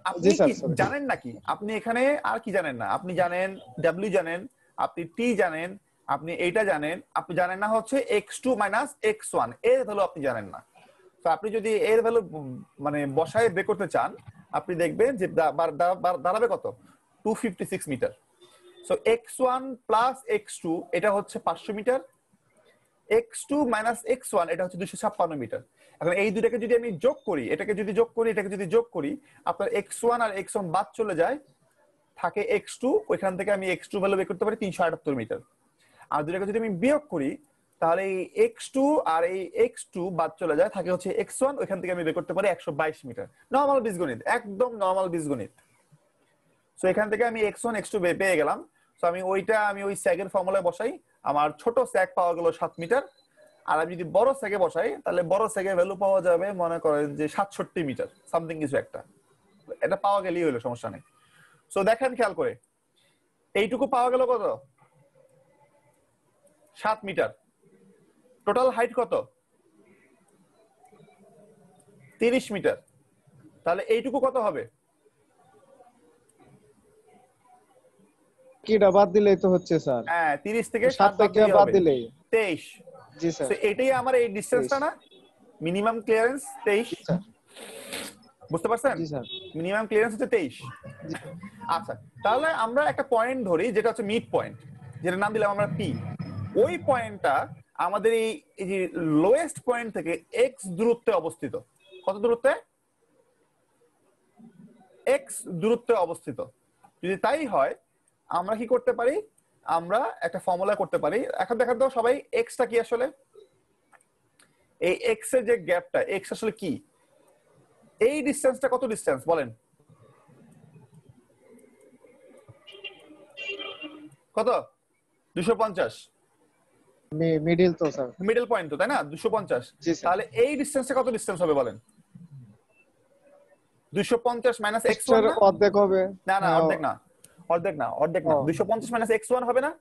আপনি কি জানেন নাকি? আপনি এখানে আর কি জানেন না? আপনি জানেন w জানেন, আপনি t জানেন, আপনি এইটা জানেন, আপনি জানেন না হচ্ছে x2 মাইনাস x1 এর ভ্যালু আপনি জানেন না। তো আপনি যদি এর ভ্যালু মানে বসায় বের করতে চান, আপনি দেখবেন যে দাঁড়াবে কত? 256 metre. So x1 plus x2 এটা হচ্ছে 500 মিটার, x2 মাইনাস x1 এটা হচ্ছে 256 মিটার। এখন এই দুটাকে যদি আমি যোগ করি, এটাকে যদি যোগ করি, এটাকে যদি যোগ করি, আপনার x1 আর x1 বাদ চলে যায়, থাকে x2। ওইখান থেকে আমি x2 ভ্যালু বের করতে পারি 378 মিটার। আর দুটাকে যদি আমি বিয়োগ করি তাহলে এই x2 আর এই x2 বাদ চলে যায়, থাকে হচ্ছে x1। ওইখান থেকে আমি বের করতে পারি 122 মিটার। নরমাল বীজগণিত, একদম নরমাল বীজগণিত। সো এখান থেকে আমি x1 x2 পেয়ে গেলাম। সো আমি ওই স্যাগের ফর্মুলায় বসাই, আমার ছোট স্যাগ পাওয়া গেল 7 মিটার। আর আমি যদি বড় স্যাগে বসাই তাহলে বড় স্যাগের ভ্যালু পাওয়া যাবে মনে করেন যে 67 মিটার সামথিং কিছু একটা। এটা পাওয়া গেলেই হলো, সমস্যা নেই। সো দেখেন খেয়াল করে, এইটুকু পাওয়া গেল কত? 7 মিটার। টোটাল হাইট কত? 30 মিটার। তাহলে এইটুকু কত হবে? কিটা বাদ দিলেই তো হচ্ছে স্যার। হ্যাঁ 30 থেকে 7 থেকে বাদ দিলেই 23। জি স্যার। তো এটাই আমার এই ডিসটেন্সটা না, মিনিমাম ক্লিয়ারেন্স 23। বুঝতে পারছেন? জি স্যার। মিনিমাম ক্লিয়ারেন্স হচ্ছে 23। আচ্ছা, তাহলে আমরা একটা পয়েন্ট ধরি যেটা হচ্ছে মিড পয়েন্ট, যেটা নাম দিলাম আমরা পি। ওই পয়েন্টটা আমাদের এই যে লোয়েস্ট পয়েন্ট থেকে x দূরত্বে অবস্থিত। কত দূরত্বে? x দূরত্বে অবস্থিত। যদি তাই হয় আমরা কি করতে পারি? আমরা একটা ফর্মুলা করতে পারি। এখন দেখেন তো সবাই এক্সটা কি আসলে? এই এক্স এর যে গ্যাপটা, এক্স আসলে কি? এই ডিসটেন্সটা কত ডিসটেন্স বলেন? কত? 250। মিডল তো স্যার। মিডল পয়েন্ট তো, তাই না? 250। তাহলে এই ডিসটেন্সটা কত ডিসটেন্স হবে বলেন? 250 মাইনাস x1 না? অর্ধেক হবে। না না অর্ধেক না, অর্ধেক না, অর্ধেক না। 250 মাইনাস x1 হবে না?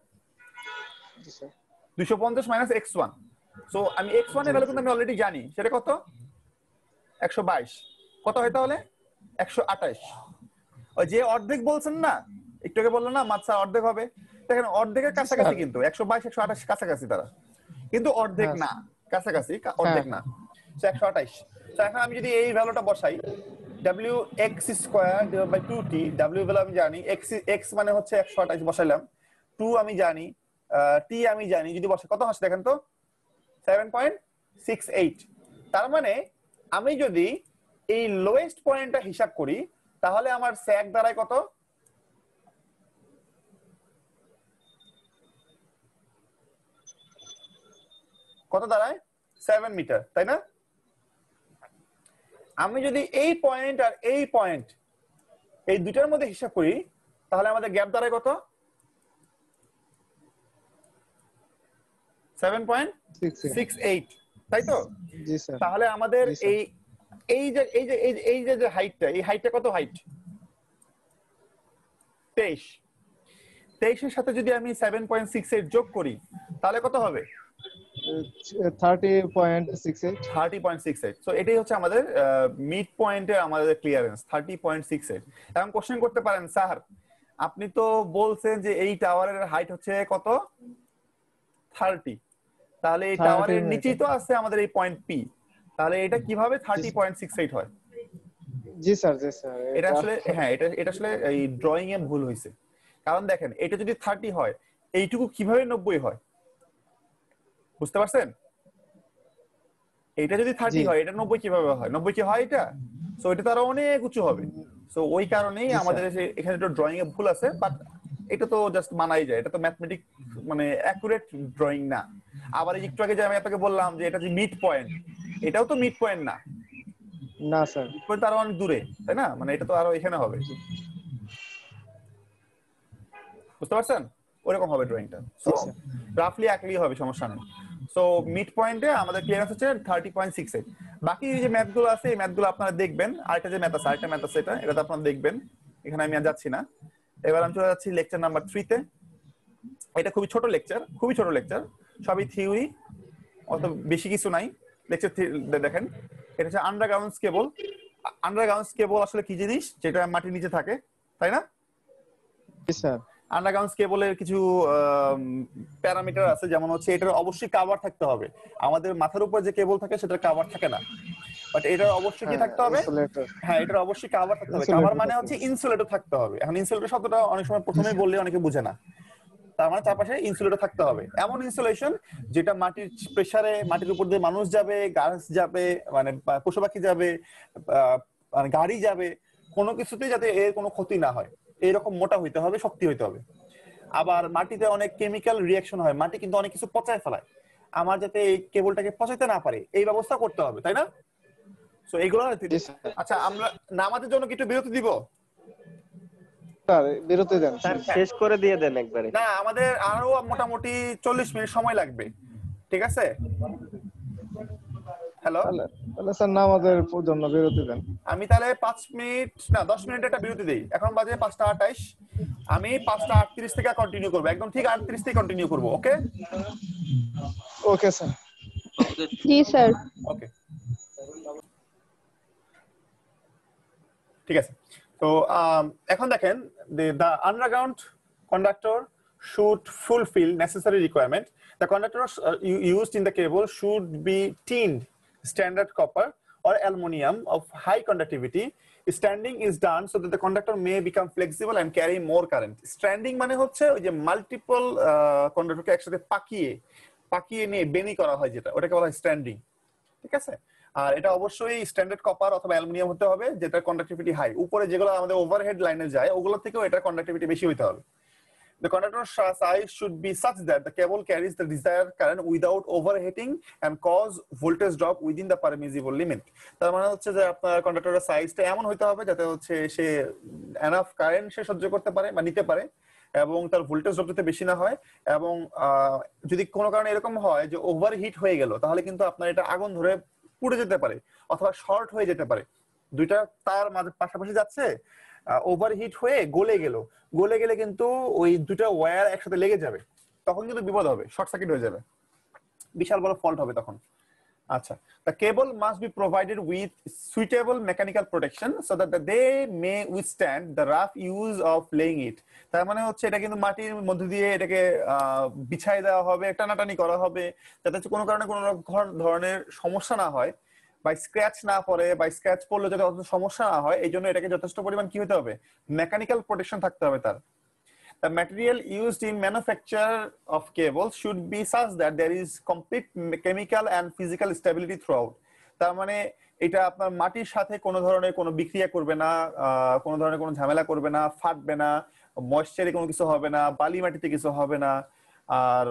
250 মাইনাস x1। সো আমি x1 এর ভ্যালু কিন্তু আমি অলরেডি জানি, সেটা কত? 122। কত হয় তাহলে? 128। ওই যে অর্ধেক বলছেন না, একটু আগে বললাম না মাত্রা অর্ধেক হবে। দেখেন অর্ধেকের কাছাকাছি, কিন্তু 122 128 কাছাকাছি তারা, কিন্তু অর্ধেক না, কাছাকাছি, অর্ধেক না। 128। তো এখন আমি যদি এই ভ্যালুটা বসাই w x square divide by 2t, w value আমি জানি, x মানে হচ্ছে 128 বসাইলাম, 2 আমি জানি, t আমি জানি, যদি বসে কত আসে দেখেন তো 7.68। তার মানে আমি যদি এই লোয়েস্ট পয়েন্টটা হিসাব করি তাহলে আমার স্যাক দাঁড়ায় কত, কত দাঁড়ায় 7 মিটার, তাই না? আমি যদি এই পয়েন্ট আর এই পয়েন্ট এই দুটার মধ্যে হিসাব করি তাহলে আমাদের গ্যাপ দাঁড়ায় কত 7.68, তাই তো? জি স্যার। তাহলে আমাদের জি স্যার। এই যে হাইটটা, এই হাইটটা কত হাইট 23 এর সাথে যদি আমি 7.68 যোগ করি তাহলে কত হবে 30.68। 30.68। সো এটাই হচ্ছে আমাদের মিড পয়েন্টের আমাদের ক্লিয়ারেন্স 30.68। এখন কোশ্চেন করতে পারেন স্যার আপনি তো বলছেন যে এই টাওয়ারের হাইট হচ্ছে কত 30, তাহলে এই 30 টাওয়ারের নিচেই মিটার। তো আছে আমাদের এই পয়েন্ট পি, তাহলে এটা কিভাবে 30.68 হয়? জি স্যার, জি স্যার। এটা আসলে হ্যাঁ এটা আসলে এই ড্রয়িং এ ভুল হয়েছে। কারণ দেখেন এটা যদি 30 হয় এইটুকু কিভাবে 90 হয় বুঝতে পারছেন? এটা যদি 30 জি। হয় এটা 90 কিভাবে হয়? 90 কি হয় এটা? সো এটা তো আরো অনেক উঁচু হবে। সো ওই কারণেই জি আমাদের স্যার। এখানে একটু ড্রয়িং এ ভুল আছে, বাট এটা তো জাস্ট মানাই যায়, এটা তো ম্যাথমেটিক মানে অ্যাকুরেট ড্রয়িং না। আবার এই একটু আগে যে আমি আপনাকে বললাম যে এটা যে মিড পয়েন্ট, এটাও তো মিড পয়েন্ট না, না স্যার। মিড পয়েন্ট তো আরো অনেক দূরে, তাই না? মানে এটা তো আরো এখানে হবে, বুঝতে পারছেন? ওরকম হবে ড্রয়িংটা। সো জি স্যার। রাফলি একই হবে, সমস্যা নেই। সো মিড পয়েন্টে আমাদের ক্লিয়ারেন্স হচ্ছে 30.68। বাকি যে ম্যাথগুলো আছে এই ম্যাথগুলো আপনারা দেখবেন, আরেকটা যে ম্যাথ আছে আরেকটা ম্যাথ আছে এটা তো আপনারা দেখবেন, এখানে আমি আর যাচ্ছি না। এবার আমি চলে যাচ্ছি লেকচার নাম্বার 3 তে। এটা খুবই ছোট লেকচার, খুবই ছোট লেকচার, সবই থিওরি, অত বেশি কিছু নাই। লেকচার দেখেন, এটা হচ্ছে আন্ডারগ্রাউন্ড কেবল। আন্ডারগ্রাউন্ড কেবল আসলে কি জিনিস, যেটা মাটির নিচে থাকে, তাই না? জি স্যার। আন্ডারগ্রাউন্ড কেবলের কিছু প্যারামিটার আছে, যেমন হচ্ছে এটার অবশ্যই কভার থাকতে হবে। আমাদের মাথার উপর যে কেবল থাকে সেটার কভার থাকে না, বাট এটার অবশ্যই কি থাকতে হবে, ইনসুলেটর। হ্যাঁ এটার অবশ্যই কভার থাকতে হবে। ইনসুলেটর কভার মানে থাকতে হচ্ছে হবে। ইনসুলেটর থাকতে হবে। এখন ইনসুলেটর শব্দটা অনেক সময় প্রথমেই বললে অনেকে বুঝে না, তার মানে চারপাশে ইনসুলেটর থাকতে হবে, এমন ইনসুলেশন যেটা মাটির প্রেসারে মাটির উপর দিয়ে মানুষ যাবে, গাছ যাবে, মানে পশু পাখি যাবে, মানে গাড়ি যাবে, কোনো কিছুতেই যাতে এর কোনো ক্ষতি না হয় এইরকম মোটা হইতে হবে, শক্তি হইতে হবে। আবার মাটিতে অনেক কেমিক্যাল রিঅ্যাকশন হয়, মাটি কিন্তু অনেক কিছু পচায় ফেলায়, আমার যাতে এই কেবলটাকে পচাইতে না পারে এই ব্যবস্থা করতে হবে, তাই না? সো এইগুলো। জি স্যার। আচ্ছা আমরা নামাজের জন্য কি একটু বিরতি দিব? স্যার বিরতি দেন। স্যার শেষ করে দিয়ে দেন একবারে। না, আমাদের আরো মোটামুটি 40 মিনিট সময় লাগবে, ঠিক আছে? হ্যালো, তাহলে তাহলে স্যার নামাজের জন্য বিরতি দেন। আমি তাহলে 5 মিনিট না 10 মিনিট একটা বিরতি দেই। এখন বাজে 5টা 28, আমি 5টা 38 থেকে কন্টিনিউ করবো, একদম ঠিক 38 থেকে কন্টিনিউ করবো। ওকে ওকে স্যার। জি স্যার। ওকে, ঠিক আছে। তো এখন দেখেন, the underground conductor should fulfill necessary requirement. The conductors used in the cable should be tinned standard copper or aluminum of high conductivity. Standing is done so that the conductor may become flexible and carry more current. Standing মানে হচ্ছে ওই যে মাল্টিপল কন্ডাক্টরকে একসাথে পাকিয়ে নিয়ে বেনি করা হয়, যেটা ওটাকে বলা হয় স্ট্যান্ডিং, ঠিক আছে? আর এটা অবশ্যই স্ট্যান্ডার্ড কপার অথবা অ্যালুমিনিয়াম হতে হবে, যেটা কন্ডাক্টিভিটি হাই। উপরে যেগুলো আমাদের ওভারহেড লাইনে যায় ওগুলো থেকেও এটার কন্ডাক্টিভিটি বেশি হতে হবে। The conductor size should be such that the cable carries the desired current without overheating and cause voltage drop within the permissible limit. তার মানে হচ্ছে যে আপনার কন্ডাক্টরের সাইজটা এমন হতে হবে যাতে হচ্ছে সে এনাফ কারেন্ট সে সহ্য করতে পারে বা নিতে পারে, এবং তার ভোল্টেজ ড্রপ যাতে বেশি না হয়। এবং যদি কোনো কারণে এরকম হয় যে ওভারহিট হয়ে গেল তাহলে কিন্তু আপনার এটা আগুন ধরে পুড়ে যেতে পারে অথবা শর্ট হয়ে যেতে পারে। দুইটা তার মাঝে পাশাপাশি যাচ্ছে, ওভারহিট হয়ে গলে গেলে কিন্তু ওই দুটো ওয়্যার একসাথে লেগে যাবে, তখন কিন্তু বিপদ হবে, শর্ট সার্কিট হয়ে যাবে, বিশাল বড় ফল্ট হবে তখন। আচ্ছা, the cable must be provided with suitable mechanical protection so that they may withstand the rough use of laying it. তার মানে হচ্ছে এটা কিন্তু মাটির মধ্যে দিয়ে এটাকে বিছাই দেওয়া হবে, টানাটানি করা হবে, যাতে কোনো কারণে কোনো ধরনের সমস্যা না হয়। বা স্ক্র্যাচ না পড়ে, বা স্ক্র্যাচ পড়লে যাতে অত সমস্যা না হয়, এই জন্য এটাকে যথেষ্ট পরিমাণ কি হতে হবে, মেকানিক্যাল প্রোটেকশন থাকতে হবে তার। The material used in manufacture of cables should be such that there is complete chemical and physical stability throughout. তার মানে এটা আপনার মাটির সাথে কোনো ধরনের কোনো বিক্রিয়া করবে না, কোনো ধরনের কোনো ঝামেলা করবে না, ফাটবে না, ময়েশ্চারে কোনো কিছু হবে না, বালি মাটিতে কিছু হবে না, আর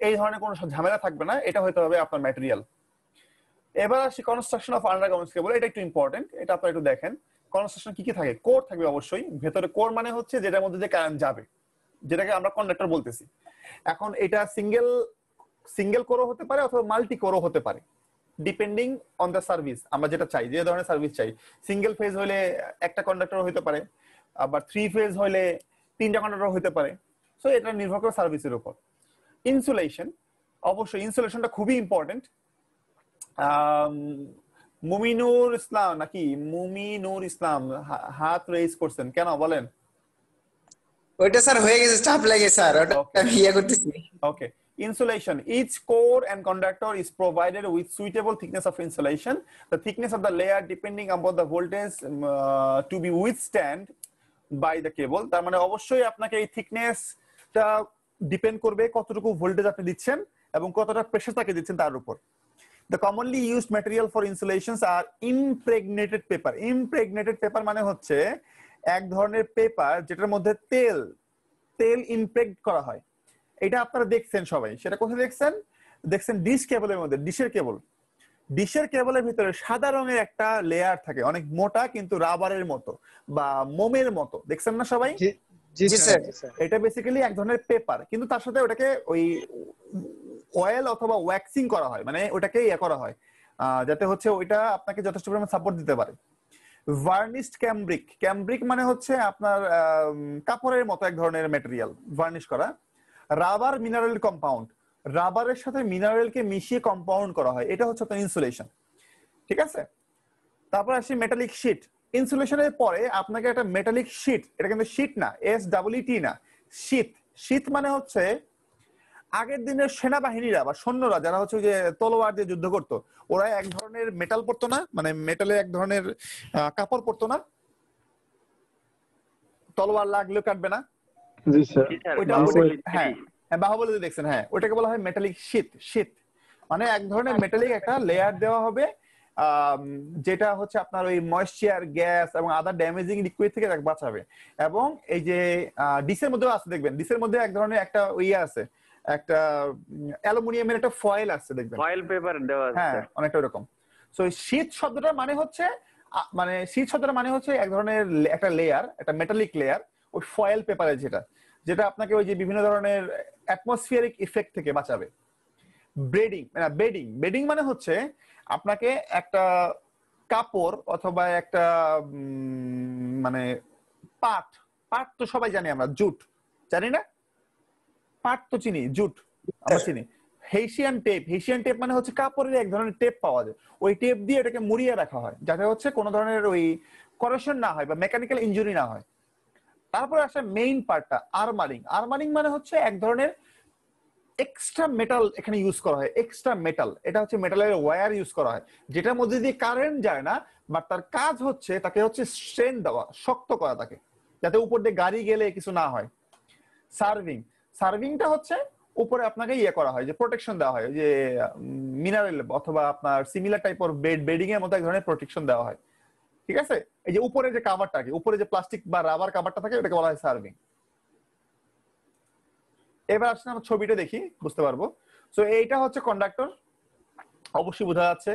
এই ধরনের কোনো ঝামেলা থাকবে না, এটা হতে হবে আপনার ম্যাটেরিয়াল। এবার আসি কনস্ট্রাকশন অফ আন্ডারগার্মেন্টস কেবল, এটা একটু ইম্পর্টেন্ট, এটা আপনারা একটু দেখেন। কনস্ট্রাকশন কি কি থাকে? কোর থাকবে অবশ্যই ভেতরে। কোর মানে হচ্ছে যেটার মধ্যে যে কারেন্ট যাবে, যেটাকে আমরা কন্ডাক্টর বলতেছি। এখন এটা সিঙ্গেল কোরও হতে পারে অথবা মাল্টি কোরও হতে পারে, ডিপেন্ডিং অন দ্য সার্ভিস, আমরা যেটা চাই, যে ধরনের সার্ভিস চাই। সিঙ্গেল ফেজ হলে একটা কন্ডাক্টর হতে পারে, আবার 3 ফেজ হলে 3টা কন্ডাক্টর হতে পারে। সো এটা নির্ভর করে সার্ভিসের উপর। ইনসুলেশন, অবশ্যই ইনসুলেশনটা খুবই ইম্পর্টেন্ট। মুমিনুর ইসলাম নাকি মুমিনুর ইসলাম হাত রেজ করছেন কেন বলেন? ওইটা স্যার হয়ে গেছে, চাপ লাগে স্যার, ওটা আমি ইয়ে করতেছি। ওকে, insulation. Each core and conductor is provided with suitable thickness of insulation. The thickness of the layer depending upon the voltage to be withstand by the cable. তার মানে অবশ্যই আপনাকে এই থিকনেসটা ডিপেন্ড করবে কতটুকু ভোল্টেজ আপনি দিচ্ছেন এবং কতটা প্রেসার তাকে দিচ্ছেন তার উপর। The commonly used material for insulations are impregnated paper. Impregnated paper মানে হচ্ছে এক ধরনের পেপার যেটার মধ্যে তেল ইমপ্রেগনেট করা হয়। এটা আপনারা দেখছেন সবাই, সেটা কোথায় দেখছেন? দেখছেন ডিশ কেবলের মধ্যে। ডিশের কেবলের ভিতরে সাদা রঙের একটা লেয়ার থাকে, অনেক মোটা কিন্তু রাবারের মতো বা মোমের মতো, দেখছেন না সবাই? জি স্যার। এটা বেসিক্যালি এক ধরনের পেপার, কিন্তু তার সাথে ওটাকে ওই অয়েল অথবা ওয়্যাক্সিং করা হয়, মানে ওটাকে ইয়ে করা হয় যাতে হচ্ছে ওইটা আপনাকে যথেষ্ট পরিমাণ সাপোর্ট দিতে পারে। ভার্নিশড ক্যামব্রিক মানে হচ্ছে আপনার কাপড়ের মতো এক ধরনের ম্যাটেরিয়াল, ভার্নিশ করা। রাবার মিনারেল কম্পাউন্ড, রাবারের সাথে মিনারেলকে মিশিয়ে কম্পাউন্ড করা হয়, এটা হচ্ছে আপনার ইনসুলেশন। ঠিক আছে, তারপর আসি মেটালিক শীট। ইনসুলেশনের পরে আপনাকে একটা মেটালিক শীট, এটা কিন্তু শীট না, SEET না, শীত মানে হচ্ছে আগের দিনের সেনাবাহিনীরা বা সৈন্যরা যারা হচ্ছে যে তলোয়ার দিয়ে যুদ্ধ করতো, ওরা এক ধরনের মেটাল পরতো না, মানে মেটালের এক ধরনের কাপড় পরতো না, তলোয়ার লাগলেও কাটবে না। জি স্যার। হ্যাঁ, বাহুবলী দেখছেন, হ্যাঁ, ওটাকে বলা হয় মেটালিক শীট। মানে এক ধরনের মেটালিক একটা লেয়ার দেওয়া হবে যেটা হচ্ছে আপনার ওই ময়েশ্চার, গ্যাস এবং আদার ড্যামেজিং লিকুইড থেকে তাকে বাঁচাবে। এবং এই যে ডিসের মধ্যেও আছে, দেখবেন ডিসের মধ্যে এক ধরনের একটা ইয়ে আছে, একটা অ্যালুমিনিয়ামের একটা ফয়েল আছে, দেখবেন ফয়েল পেপার দেওয়া আছে। হ্যাঁ, অনেকটা এরকম। সো শীত শব্দটার মানে হচ্ছে এক ধরনের একটা লেয়ার, একটা মেটালিক লেয়ার, ওই ফয়েল পেপারের যেটা আপনাকে ওই যে বিভিন্ন ধরনের অ্যাটমসফিয়ারিক ইফেক্ট থেকে বাঁচাবে। বেডিং মানে হচ্ছে আপনাকে একটা কাপড় অথবা একটা মানে পাট তো সবাই জানি আমরা, জুট জানি না, পাট তো চিনি, জুট আমরা চিনি। হেসিয়ান টেপ মানে হচ্ছে কাপড়ের এক ধরনের টেপ পাওয়া যায়, ওই টেপ দিয়ে এটাকে মুড়িয়ে রাখা হয় যাতে হচ্ছে কোনো ধরনের ওই করেশন না হয় বা মেকানিক্যাল ইনজুরি না হয়। তারপরে আসে মেইন পার্টটা, আর্মারিং মানে হচ্ছে এক ধরনের এক্সট্রা মেটাল এখানে ইউজ করা হয়, এক্সট্রা মেটাল, এটা হচ্ছে মেটালের ওয়্যার ইউজ করা হয় যেটার মধ্যে দিয়ে কারেন্ট যায় না, বাট তার কাজ হচ্ছে তাকে হচ্ছে স্ট্রেন দেওয়া, শক্ত করা তাকে, যাতে উপর দিয়ে গাড়ি গেলে কিছু না হয়। সার্ভিংটা হচ্ছে উপরে আপনাকে ইয়ে করা হয়, যে প্রোটেকশন দেওয়া হয়, যে মিনারেল অথবা আপনার সিমিলার টাইপ অফ বেডিং এর মতো এক ধরনের প্রোটেকশন দেওয়া হয়। ঠিক আছে, এই যে উপরে যে কাভারটাকে, উপরে যে প্লাস্টিক বা রাবার কাভারটা থাকে ওটাকে বলা হয় সার্ভিং। এবার আসলে আমরা ছবিটা দেখি বুঝতে পারবো। সো এইটা হচ্ছে কন্ডাক্টর, অবশ্যই বোঝা যাচ্ছে।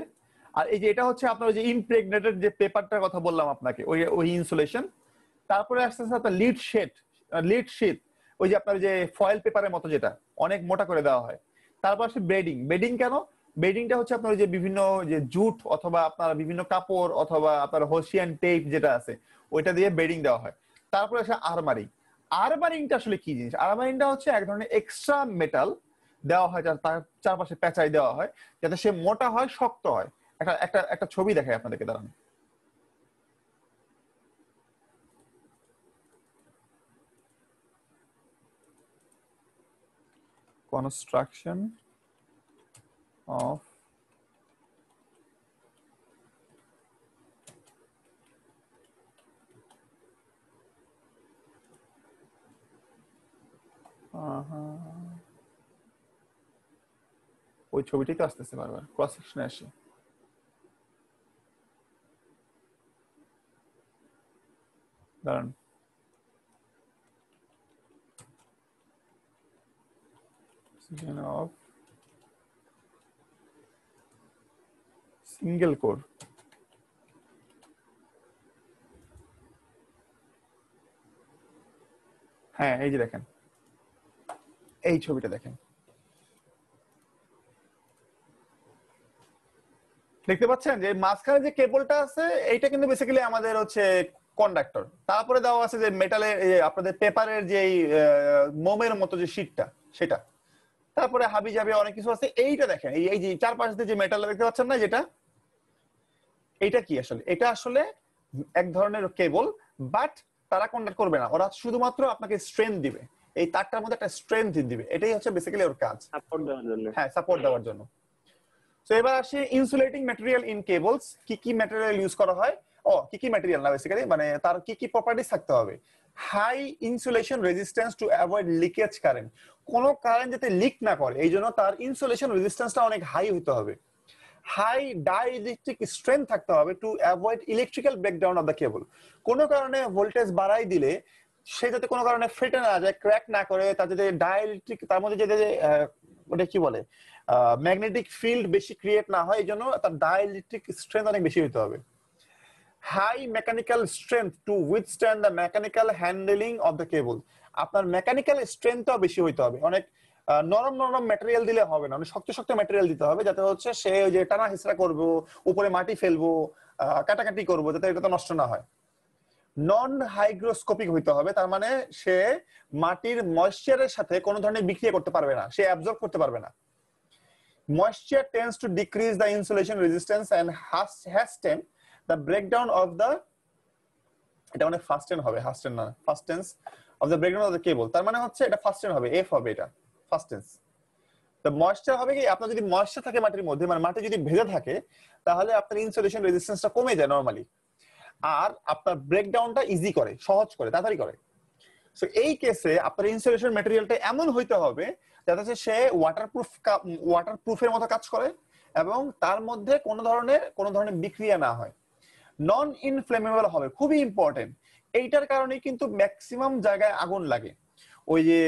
আর এই যে এটা হচ্ছে আপনার ওই যে ইমপ্রেগনেটেড যে পেপারটার কথা বললাম আপনাকে, ওই ইনসুলেশন। তারপরে আসতে আপনার লিড শীট, ওই যে আপনার যে ফয়েল পেপারের মতো যেটা অনেক মোটা করে দেওয়া হয়। তারপর আসে বেডিং কেন? বেডিংটা হচ্ছে আপনার যে বিভিন্ন যে জুট অথবা আপনার বিভিন্ন কাপড় অথবা আপনার হোসিয়ান টেপ যেটা আছে ওইটা দিয়ে বেডিং দেওয়া হয়। তারপরে আসে আর্মারিংটা আসলে কি জিনিস? আর্মারিংটা হচ্ছে এক ধরনের এক্সট্রা মেটাল দেওয়া হয়, তার চারপাশে পেঁচাই দেওয়া হয় যাতে সে মোটা হয়, শক্ত হয়। একটা ছবি দেখায় আপনাদেরকে, দাঁড়ান। Construction of ওই ছবিটাই তো আসতেছে বারবার, ক্রস সেকশনে আসে। দাঁড়ান, অফ সিঙ্গেল কোর। হ্যাঁ এই যে দেখেন, এই ছবিটা দেখেন, দেখতে পাচ্ছেন যে মাঝখানে যে কেবলটা আছে এইটা কিন্তু বেসিক্যালি আমাদের হচ্ছে কন্ডাক্টর। তারপরে দেওয়া আছে যে মেটালের আপনাদের পেপারের যে মোমের মতো যে শীটটা সেটা, তারপরে হাবি জাবি অনেক কিছু আছে। এইটা দেখেন, এই যে চারপাশ দিয়ে যে মেটাল দেখতে পাচ্ছেন না যেটা, এটা কি আসলে? এটা আসলে এক ধরনের কেবল, বাট তারা কন্ডাক্ট করবে না, ওরা শুধুমাত্র আপনাকে স্ট্রেংথ দিবে, এই তারটার মধ্যে একটা স্ট্রেংথ দিবে, এটাই হচ্ছে বেসিক্যালি ওর কাজ, সাপোর্ট দেওয়ার জন্য। হ্যাঁ সাপোর্ট দেওয়ার জন্য। তো এবার আসি ইনসুলেটিং ম্যাটেরিয়াল ইন কেবলস, কি কি ম্যাটেরিয়াল ইউজ করা হয়। কি কি ম্যাটেরিয়াল না, বেসিক্যালি মানে তার কি কি প্রপার্টিজ থাকতে হবে। High insulation resistance to avoid leakage current, কোনো কারেন্ট যাতে লিক না করে এই জন্য তার ইনসুলেশন রেজিস্ট্যান্সটা অনেক হাই হতে হবে। হাই ডাইইলেকট্রিক স্ট্রেংথ থাকতে হবে to avoid electrical breakdown of the কেবল, কোনো কারণে ভোল্টেজ বাড়াই দিলে সে যাতে কোনো কারণে ফেটে না যায়, ক্র্যাক না করে, তার যাতে ডাইইলেকট্রিক, তার মধ্যে যাতে ওটা কি বলে ম্যাগনেটিক ফিল্ড বেশি ক্রিয়েট না হয়, এই জন্য তার ডাইইলেকট্রিক স্ট্রেংথ অনেক বেশি হতে হবে। High mechanical strength to withstand the mechanical handling of the cable, আপনার মেকানিক্যাল স্ট্রেংথটাও বেশি হইতে হবে। অনেক নরম নরম ম্যাটেরিয়াল দিলে হবে না, অনেক শক্ত শক্ত ম্যাটেরিয়াল দিতে হবে, যাতে হচ্ছে সে ওই যে টানা হিসরা করবো, উপরে মাটি ফেলবো, কাটাকাটি করবো, যাতে এটা তো নষ্ট না হয়। নন হাইগ্রোস্কোপিক হইতে হবে, তার মানে সে মাটির ময়েশ্চারের সাথে কোনো ধরনের বিক্রিয়া করতে পারবে না, সে অ্যাবজর্ব করতে পারবে না। Moisture tends to decrease the insulation resistance and hasten the breakdown of the, এটা মানে ফাস্টেন হবে, হাস্টেন না, ফাস্টেন্স of the breakdown of the cable, তার মানে হচ্ছে এটা ফাস্টেন হবে, এফ হবে, এটা ফাস্টেন্স। তো ময়েশ্চার হবে কি, আপনার যদি ময়েশ্চার থাকে মাটির মধ্যে, মানে মাটি যদি ভেজা থাকে, তাহলে আপনার ইনসুলেশন রেজিস্ট্যান্সটা কমে যায় নরমালি, আর আপনার ব্রেকডাউনটা ইজি করে, সহজ করে, তাড়াতাড়ি করে। সো এই কেসে আপনার ইনসুলেশন ম্যাটেরিয়ালটা এমন হইতে হবে যাতে সে ওয়াটারপ্রুফের মতো কাজ করে এবং তার মধ্যে কোনো ধরনের বিক্রিয়া না হয়। নন ইনফ্লেমেবল হবে, খুবই ইম্পর্টেন্ট। এইটার কারণে কিন্তু ম্যাক্সিমাম জায়গায় আগুন লাগে, ওই যে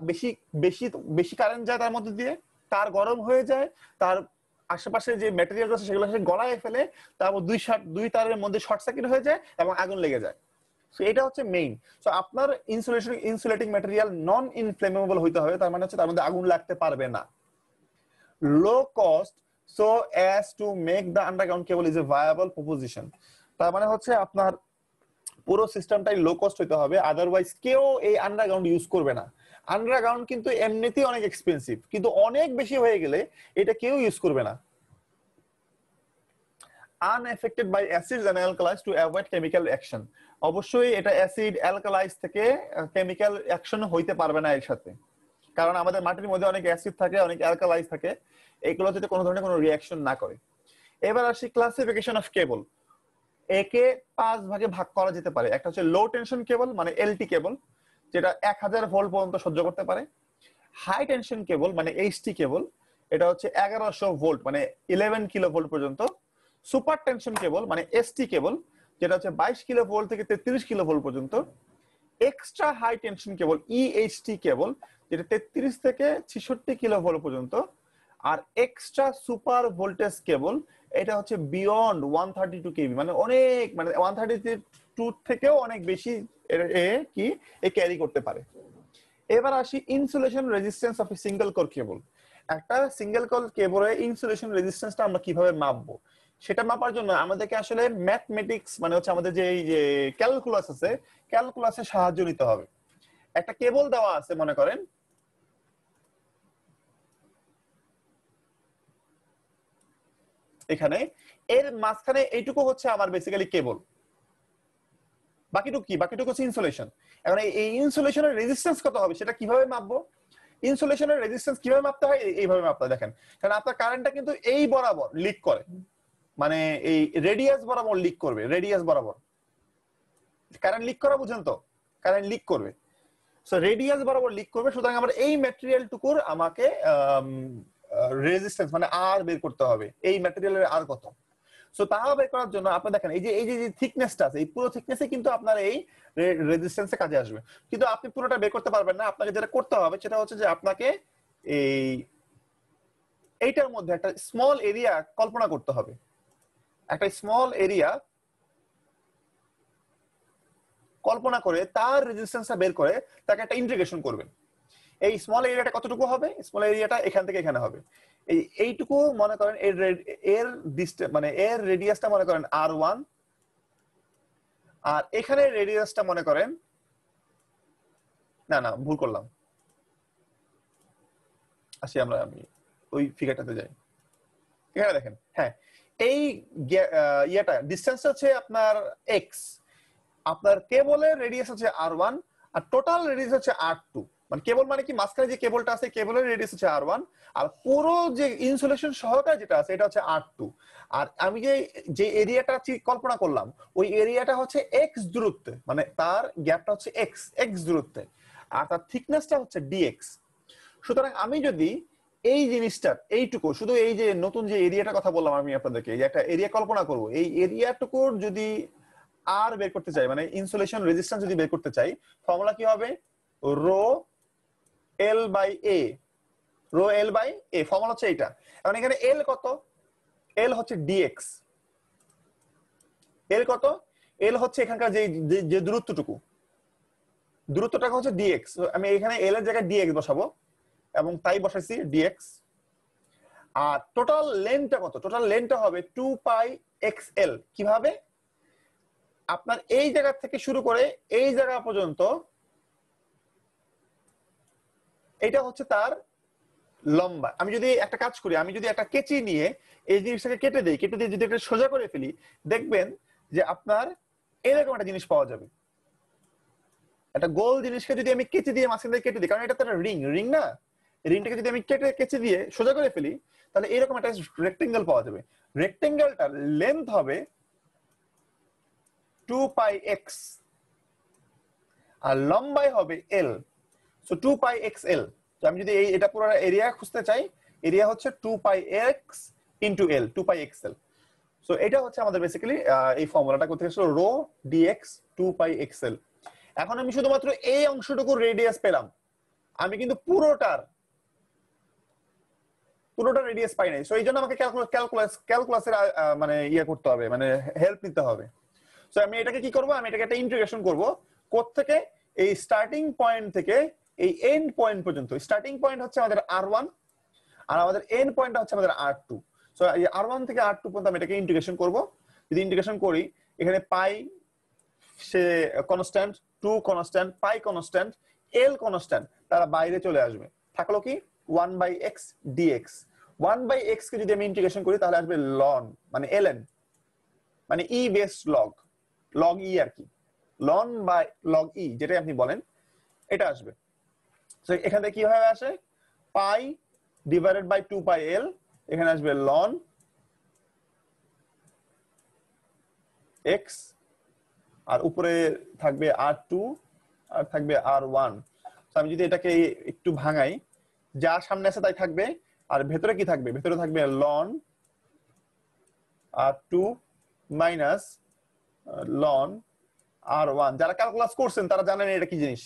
বেশি বেশি বেশি কারেন্ট যায় তার মধ্যে দিয়ে, তার গরম হয়ে যায়, তার আশেপাশে যে ম্যাটেরিয়াল আছে সেগুলো সে গলায় ফেলে, তারপর দুই তারের মধ্যে শর্ট সার্কিট হয়ে যায় এবং আগুন লেগে যায়। সো এটা হচ্ছে মেইন। সো আপনার ইনসুলেটিং ম্যাটেরিয়াল নন ইনফ্লেমেবল হইতে হবে, তার মানে হচ্ছে তার মধ্যে আগুন লাগতে পারবে না। Low cost so as to make the underground cable is a viable proposition, তার মানে হচ্ছে আপনার পুরো সিস্টেমটাই লো কস্ট হইতে হবে, আদারওয়াইজ কেউ এই আন্ডারগ্রাউন্ড ইউজ করবে না। আন্ডারগ্রাউন্ড কিন্তু এমনিতেই অনেক এক্সপেন্সিভ, কিন্তু অনেক বেশি হয়ে গেলে এটা কেউ ইউজ করবে না। unaffected by acids and alkalis to avoid chemical action, অবশ্যই এটা অ্যাসিড অ্যালকালাইজ থেকে কেমিক্যাল অ্যাকশন হইতে পারবে না এর সাথে, কারণ আমাদের মাটির মধ্যে অনেক অ্যাসিড থাকে, অনেক অ্যালকালাইজ থাকে, এগুলো যাতে কোনো ধরনের কোনো রিঅ্যাকশন না করে। এবার আসি ক্লাসিফিকেশন অফ কেবল। একে 5 ভাগে ভাগ করা যেতে পারে। একটা হচ্ছে লো টেনশন কেবল, মানে এলটি কেবল, যেটা 1000 ভোল্ট পর্যন্ত সহ্য করতে পারে। হাই টেনশন কেবল মানে এইচটি কেবল, এটা হচ্ছে 1100 ভোল্ট মানে 11 কিলো ভোল্ট পর্যন্ত। সুপার টেনশন কেবল মানে এসটি কেবল, যেটা হচ্ছে 22 কিলো ভোল্ট থেকে 33 কিলো ভোল্ট পর্যন্ত। এক্সট্রা হাই টেনশন কেবল ইএইচটি কেবল, যেটা 33 থেকে 66 কিলো ভোল্ট পর্যন্ত। আর এক্সট্রা সুপার ভোল্টেজ কেবল, এটা হচ্ছে বিয়ন্ড 132 কেভি, মানে অনেক, মানে 132 থেকেও অনেক বেশি কি ক্যারি করতে পারে। এবার আসি insulation resistance of a single core cable. একটা সিঙ্গেল কোর কেবলের ইনসুলেশন রেজিস্ট্যান্সটা আমরা কিভাবে মাপবো, সেটা মাপার জন্য আমাদেরকে আসলে ম্যাথমেটিক্স মানে হচ্ছে আমাদের যে এই যে ক্যালকুলাস আছে, ক্যালকুলাসের সাহায্য নিতে হবে। একটা কেবল দেওয়া আছে মনে করেন, এখানে এর মাঝখানে এইটুকু হচ্ছে আমার বেসিক্যালি কেবল, বাকিটুকু কি, বাকিটুকু হচ্ছে ইনসুলেশন। এখন এই ইনসুলেশনের রেজিস্ট্যান্স কত হবে সেটা কিভাবে মাপবো? ইনসুলেশনের রেজিস্ট্যান্স কিভাবে মাপতে হয়, এইভাবে মাপতে হয়। দেখেন, কারণ আপনার কারেন্টটা কিন্তু এই বরাবর লিক করে, মানে এই রেডিয়াস বরাবর লিক করবে, রেডিয়াস বরাবর কারেন্ট লিক করা, বুঝেন তো? কারেন্ট লিক করবে। সো রেডিয়াস বরাবর লিক করবে, সুতরাং আমার এই ম্যাটেরিয়াল টুকুর আমাকে রেজিস্ট্যান্স মানে আর বের করতে হবে, এই ম্যাটেরিয়ালের আর কত। সো তা বের করার জন্য আপনি দেখেন এই যে থিকনেসটা আছে, এই পুরো থিকনেসে কিন্তু আপনার এই রেজিস্ট্যান্সে কাজে আসবে, কিন্তু আপনি পুরোটা বের করতে পারবেন না। আপনাকে যেটা করতে হবে সেটা হচ্ছে যে আপনাকে এইটার মধ্যে একটা স্মল এরিয়া কল্পনা করতে হবে, একটা স্মল এরিয়া কল্পনা করে তার রেজিস্ট্যান্সটা বের করে তাকে একটা ইন্টিগ্রেশন করবেন। এই স্মল এরিয়াটা কতটুকু হবে? স্মল এরিয়াটা এখান থেকে এখানে হবে, এইটুকু মনে করেন এর মানে এর রেডিয়াসটা মনে করেন R1, আর এখানে রেডিয়াসটা মনে করেন, না ভুল করলাম, আমি ওই ফিগারটাতে যাই। এখানে দেখেন, হ্যাঁ এই ইয়েটা ডিসটেন্স হচ্ছে আপনার x, আপনার কেবলের রেডিয়াস হচ্ছে R1 আর টোটাল রেডিয়াস হচ্ছে R2। মানে কেবল মানে কি, মাঝখানে যে কেবলটা আছে কেবলের রেডিয়াস হচ্ছে R1 আর পুরো যে ইনসুলেশন সহকারে যেটা আছে এটা হচ্ছে R2। আর আমি যে এরিয়াটা কল্পনা করলাম ওই এরিয়াটা হচ্ছে x দূরত্বে, মানে তার গ্যাপটা হচ্ছে x দূরত্বে, আর তার থিকনেসটা হচ্ছে dx। সুতরাং আমি যদি এই জিনিসটার এইটুকু শুধু এই যে নতুন যে এরিয়াটার কথা বললাম আমি আপনাদেরকে, এই একটা এরিয়া কল্পনা করব, এই এরিয়াটুকুর যদি আর বের করতে চাই মানে ইনসুলেশন রেজিস্ট্যান্স যদি বের করতে চাই, ফর্মুলা কি হবে? Rho L by A, rho L by A, formula হচ্ছে এইটা। এখন এখানে এল কত? এল হচ্ছে ডিএক্স। এল কত? এল হচ্ছে এখানকার যে দূরত্বটা হচ্ছে ডিএক্স। আমি এখানে এল এর জায়গায় ডিএক্স বসাবো এবং তাই বসাইছি ডিএক্স। আর টোটাল লেন্থটা কত? টোটাল লেন্থটা হবে 2πxl। কিভাবে? আপনার এই জায়গা থেকে শুরু করে এই জায়গা পর্যন্ত এটা হচ্ছে তার লম্বা। আমি যদি একটা কাজ করি, আমি যদি একটা কেচি নিয়ে এই জিনিসটাকে কেটে দিই, কেটে দিয়ে যদি একটা সোজা করে ফেলি, দেখবেন যে আপনার এরকম একটা জিনিস পাওয়া যাবে। একটা গোল জিনিসকে যদি আমি কেচি দিয়ে মাঝখান দিয়ে কেটে দিই, কারণ এটা তো একটা রিং না, রিংটাকে যদি আমি কেচি দিয়ে সোজা করে ফেলি তাহলে এরকম একটা রেক্টেঙ্গেল পাওয়া যাবে। রেক্টেঙ্গেলটার লেন্থ হবে 2πx আর লম্বাই হবে l, সো 2πxl। তো আমি যদি এটা পুরো এরিয়া খুঁজতে চাই, এরিয়া হচ্ছে 2πx into l, 2πxl। So এটা হচ্ছে আমাদের বেসিক্যালি এই ফর্মুলাটা করতে গেছিল রো dx 2πxl। এখন আমি শুধুমাত্র এই অংশটুকু রেডিয়াস পেলাম, আমি কিন্তু পুরোটার রেডিয়াস পাই নাই। সো এই জন্য আমাকে ক্যালকুলাসের মানে ইয়ে করতে হবে, মানে হেল্প নিতে হবে। সো আমি এটাকে কি করব? আমি এটাকে একটা ইন্টিগ্রেশন করব। কোত্থেকে? এই স্টার্টিং পয়েন্ট থেকে এই এন্ড পয়েন্ট পর্যন্ত। স্টার্টিং পয়েন্ট হচ্ছে আমাদের R1 আর আমাদের এন্ড পয়েন্টটা হচ্ছে আমাদের R2। সো এই R1 থেকে R2 পর্যন্ত আমি এটাকে ইন্টিগ্রেশন করব। যদি ইন্টিগ্রেশন করি, এখানে পাই সে কনস্ট্যান্ট, 2 কনস্ট্যান্ট, পাই কনস্ট্যান্ট, l কনস্ট্যান্ট, তারা বাইরে চলে আসবে। থাকলো কি 1/x dx। 1/x কে যদি আমি ইন্টিগ্রেশন করি তাহলে আসবে ln, মানে ln, মানে e বেস log e আর কি, ln বাই log e যেটাই আপনি বলেন এটা আসবে। সো এখান থেকে কিভাবে আসে? পাই ডিভাইডেড বাই 2πl, এখানে আসবে ln x, আর উপরে থাকবে R2 আর থাকবে R1। তো আমি যদি এটাকে একটু ভাঙাই, যা সামনে আছে তাই থাকবে, আর ভেতরে কি থাকবে? ভেতরে থাকবে ln R2 minus ln R1। যারা ক্যালকুলাস করছেন তারা জানেন এটা কি জিনিস।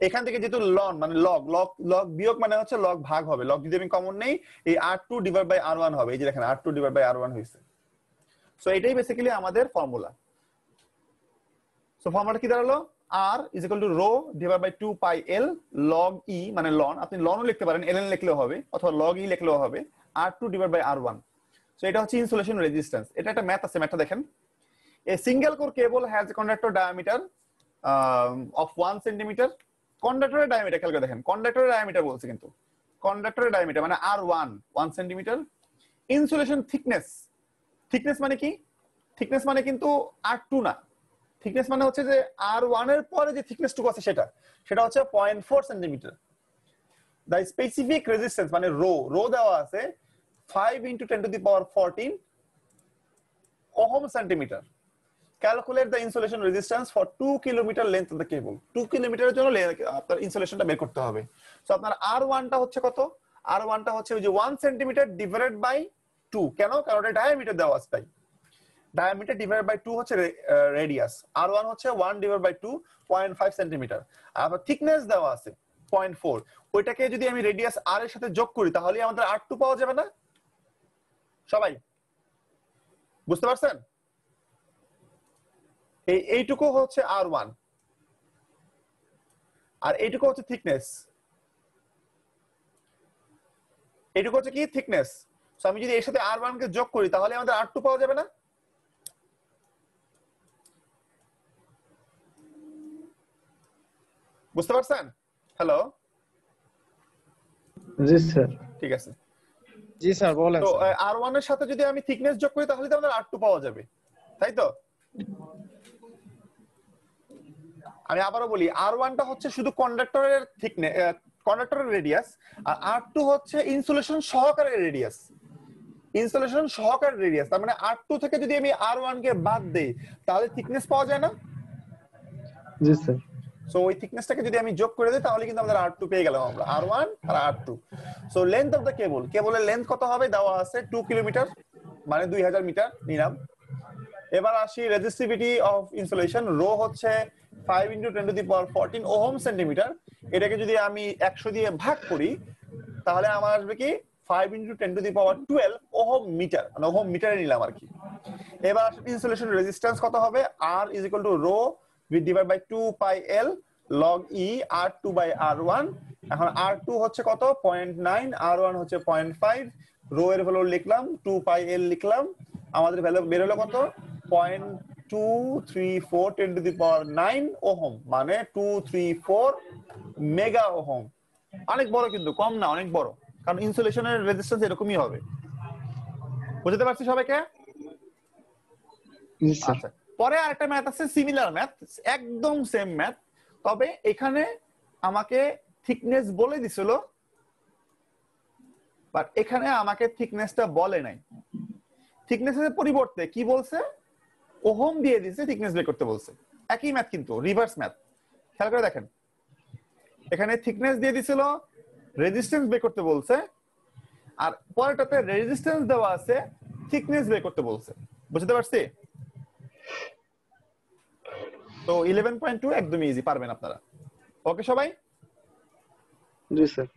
এখান থেকে যেহেতু ln মানে লগ বিয়োগ মানে হচ্ছে লগ ভাগ হবে, লগ যদি আমি কমন নেই এই R2 ডিভাইড বাই R1 হবে। এই যে দেখেন R2 ডিভাইড বাই R1 হয়েছে। সো এটাই বেসিক্যালি আমাদের ফর্মুলা। সো ফর্মুলাটা কি দাঁড়ালো? R is equal to rho divided by 2πl log e, মানে ln, আপনি ln ও লিখতে পারেন, ln লিখলেও হবে অথবা log e লিখলেও হবে, R2 divided by R1। So এটা হচ্ছে ইনসুলেশন রেজিস্ট্যান্স। এটা একটা ম্যাথ আছে, ম্যাথটা দেখেন। A single core cable has a conductor diameter of 1 centimeter. কন্ডাক্টরের diameter খেয়াল করে দেখেন, কন্ডাক্টরের ডায়ামিটার বলছে, কিন্তু কন্ডাক্টরের ডায়ামিটার মানে R1 1 সেন্টিমিটার। ইনসুলেশন থিকনেস মানে কি? থিকনেস মানে কিন্তু R2 না, থিকনেস মানে হচ্ছে যে R1 এর পরে যে থিকনেসটুকু আছে সেটা হচ্ছে 0.4 সেন্টিমিটার। দ্য স্পেসিফিক রেজিস্ট্যান্স মানে রো দেওয়া আছে 5 × 10⁻14 ohm centimetre. Calculate the insulation resistance for 2 kilometre length of the কেবল। 2 কিলোমিটারের জন্য আপনার ইনসুলেশনটা বের করতে হবে। সো আপনার R1 টা হচ্ছে কত? R1 টা হচ্ছে ওই যে 1 সেন্টিমিটার ডিভাইডেড বাই 2। কেন? কারণ এটা ডায়ামিটার দেওয়া আছে, তাই ডায়ামিটার ডিভাইডেড বাই 2 হচ্ছে রেডিয়াস। R1 হচ্ছে 1 ডিভাইড বাই 2 0.5 সেন্টিমিটার। আর থিকনেস দেওয়া আছে 0.4। ওইটাকে যদি আমি রেডিয়াস R এর সাথে যোগ করি তাহলে আমাদের R2 পাওয়া যাবে না? সবাই বুঝতে পারছেন? এইটুকু হচ্ছে R1 আর এইটুকু হচ্ছে থিকনেস। এইটুকু হচ্ছে কি? থিকনেস। সো আমি যদি এর সাথে R1 কে যোগ করি তাহলে আমাদের R2 পাওয়া যাবে না? বুঝতে পারছেন? হ্যালো, জি স্যার। ঠিক আছে। জি স্যার বলেন। তো R1 এর সাথে যদি আমি থিকনেস যোগ করি তাহলে তো আমাদের R2 পাওয়া যাবে, তাই তো? আমি আবারও বলি, R1 টা হচ্ছে শুধু কন্ডাক্টরের থিকনেস, কন্ডাক্টরের রেডিয়াস, আর R2 হচ্ছে ইনসুলেশন সহকারে রেডিয়াস। ইনসুলেশন সহকারে রেডিয়াস, তার মানে R2 থেকে যদি আমি R1 কে বাদ দেই তাহলে থিকনেস পাওয়া যায় না? জি স্যার। সো ওই থিকনেসটাকে যদি আমি যোগ করে দিই তাহলে কিন্তু আমাদের R2 পেয়ে গেলাম আমরা, R1 আর R2। So length of the cable, কেবলের লেন্থ কত হবে দেওয়া আছে 2 কিলোমিটার, মানে 2000 মিটার নিলাম। এবার আসি রেজিস্টিভিটি অফ ইনসুলেশন, রো হচ্ছে 5 × 10⁻14 ওহম সেন্টিমিটার। এটাকে যদি আমি 100 দিয়ে ভাগ করি তাহলে আমার আসবে কি 5 × 10⁻12 ওহম মিটার, মানে ওহম মিটারে নিলাম আর কি। এবার ইনসুলেশন রেজিস্ট্যান্স কত হবে? R = rho divide by 2 pi L log E R2 by R1। এখন R2 হচ্ছে কত? 0.9, R1 হচ্ছে 0.5। রো এর ভ্যালু লিখলাম, 2 পাই L লিখলাম, আমাদের ভ্যালু বের হলো কত? 0.234 10⁻9 ওহম, মানে 234 মেগা ওহম। অনেক বড়, কিন্তু কম না, অনেক বড়, কারণ ইনসুলেশনের রেজিস্ট্যান্স এরকমই হবে। বুঝতে পারছি সবাইকে? জি স্যার। আচ্ছা, পরে আরেকটা ম্যাথ আছে, সিমিলার ম্যাথ, একদম সেম ম্যাথ, তবে এখানে আমাকে থিকনেস বলে দিছিল, বাট এখানে আমাকে থিকনেসটা বলে নাই। থিকনেসের পরিবর্তে কি বলছে? ওহম দিয়ে দিয়েছে, থিকনেস বের করতে বলছে। একই ম্যাথ কিন্তু রিভার্স ম্যাথ। খেয়াল করে দেখেন, এখানে থিকনেস দিয়ে দিছিল, রেজিস্ট্যান্স বের করতে বলছে, আর পরেরটাতে রেজিস্ট্যান্স দেওয়া আছে, থিকনেস বের করতে বলছে। বুঝতে পারছি? তো 11.2 একদম ইজি, পারবেন আপনারা। ওকে সবাই? জি স্যার।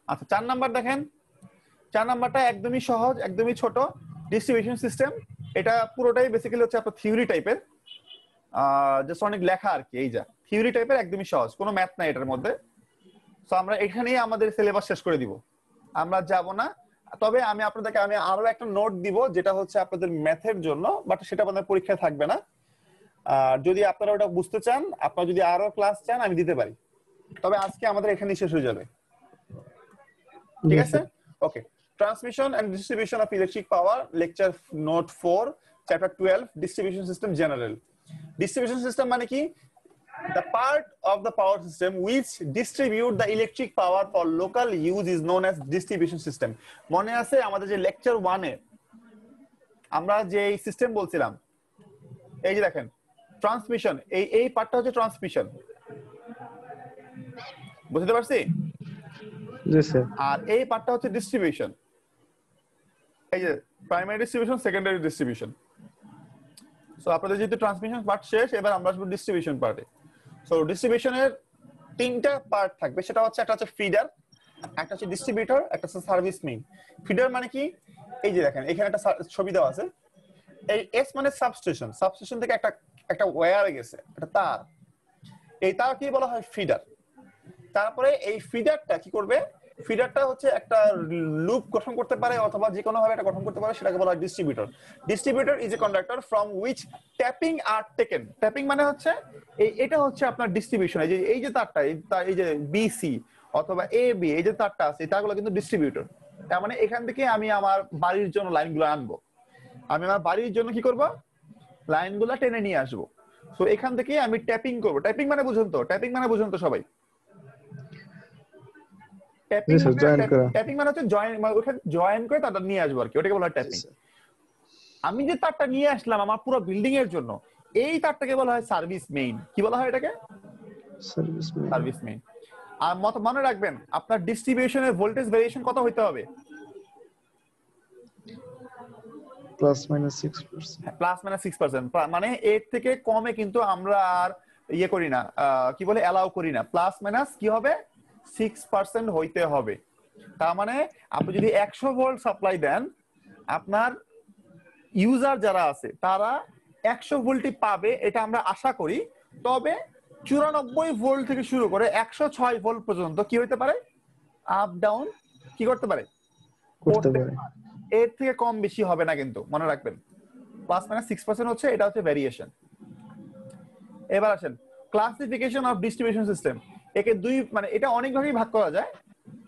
আচ্ছা, 4 নাম্বার দেখেন। 4 নাম্বারটা একদমই সহজ, একদমই ছোট, ডিস্ট্রিবিউশন সিস্টেম। এটা পুরোটাই বেসিক্যালি হচ্ছে আপনার থিওরি টাইপের, জাস্ট অনেক লেখা আর কি। এই যা থিওরি টাইপের, একদমই সহজ, কোনো ম্যাথ নাই এটার মধ্যে। সো আমরা এখানেই আমাদের সিলেবাস শেষ করে দিব, আমরা যাব না। তবে আমি আপনাদেরকে আরো একটা নোট দিব যেটা হচ্ছে আপনাদের ম্যাথের জন্য, বাট সেটা আপনাদের পরীক্ষায় থাকবে না। আর যদি আপনারা ওটা বুঝতে চান, আপনারা যদি আরো ক্লাস চান আমি দিতে পারি, তবে আজকে আমাদের এখানেই শেষ হয়ে যাবে। ঠিক আছে? ওকে। Transmission and distribution of electric power, lecture note 4, chapter 12, distribution system general. Distribution system মানে কি? The part of the power system which distribute the electric power for local use is known as distribution system. মনে আছে আমাদের যে lecture 1 এ আমরা যে সিস্টেম বলছিলাম, এই যে দেখেন ট্রান্সমিশন, এই পার্টটা হচ্ছে ট্রান্সমিশন। বুঝতে পারছি? জি স্যার। আর এই পার্টটা হচ্ছে ডিস্ট্রিবিউশন। এই যে primary distribution, secondary distribution. So আপনাদের যেহেতু ট্রান্সমিশন পার্ট শেষ, এবার আমরা আসবো ডিস্ট্রিবিউশন পার্টে। সো ডিস্ট্রিবিউশনের 3টা পার্ট থাকবে, সেটা হচ্ছে একটা হচ্ছে ফিডার, একটা হচ্ছে ডিস্ট্রিবিউটর, একটা হচ্ছে সার্ভিস মেইন। ফিডার মানে কি? এই যে দেখেন এখানে একটা ছবি দেওয়া আছে, এই এস মানে সাবস্টেশন, সাবস্টেশন থেকে একটা ওয়্যার গেছে, একটা তার, এই তার কি বলা হয়? ফিডার। তারপরে এই ফিডারটা কি করবে? ফিডারটা হচ্ছে একটা লুপ গঠন করতে পারে অথবা যে কোনো ভাবে এটা গঠন করতে পারে, সেটাকে বলা হয় distributor. Distributor is a conductor from which tapping are taken. Tapping মানে হচ্ছে এটা হচ্ছে আপনার ডিস্ট্রিবিউশন। এই যে তারটা, এই যে বিসি অথবা এ বি, এই যে তারটা আছে, এই তারগুলো কিন্তু ডিস্ট্রিবিউটর। তার মানে এখান থেকে আমি আমার বাড়ির জন্য লাইনগুলো আনবো, আমি আমার বাড়ির জন্য কি করব? লাইনগুলো টেনে নিয়ে আসবো। তো এখান থেকে আমি ট্যাপিং করব। ট্যাপিং মানে বুঝুন তো, ট্যাপিং মানে বুঝুন তো সবাই? ট্যাপিং মানে হচ্ছে জয়েন করে তারটা নিয়ে আসবো আর কি, ওটাকে বলা হয় ট্যাপিং। আমি যে তারটা নিয়ে আসলাম আমার পুরো বিল্ডিং এর জন্য, এই তারটাকে বলা হয় সার্ভিস মেইন। কি বলা হয় এটাকে? Service main. Service main. আর মনে রাখবেন আপনার ডিস্ট্রিবিউশনের ভোল্টেজ ভেরিয়েশন কত হইতে হবে? Plus minus 6%। প্লাস মাইনাস 6%, মানে এর থেকে কমে কিন্তু আমরা আর ইয়ে করি না, কি বলে অ্যালাউ করি না। প্লাস মাইনাস কি হবে? 6% হইতে হবে। তার মানে আপনি যদি 100 ভোল্ট সাপ্লাই দেন, আপনার ইউজার যারা আছে তারা 100 ভোল্টই পাবে, এটা আমরা আশা করি। তবে 94 ভোল্ট থেকে শুরু করে 106 ভোল্ট পর্যন্ত কি হইতে পারে? আপ ডাউন কি করতে পারে? করতে পারে। এর থেকে কম বেশি হবে না কিন্তু, মনে রাখবেন। প্লাস মাইনাস 6% হচ্ছে, এটা হচ্ছে ভেরিয়েশন। এবার আসেন ক্লাসিফিকেশন অফ ডিস্ট্রিবিউশন সিস্টেম। একে দুই, মানে এটা অনেক ভাবেই ভাগ করা যায়।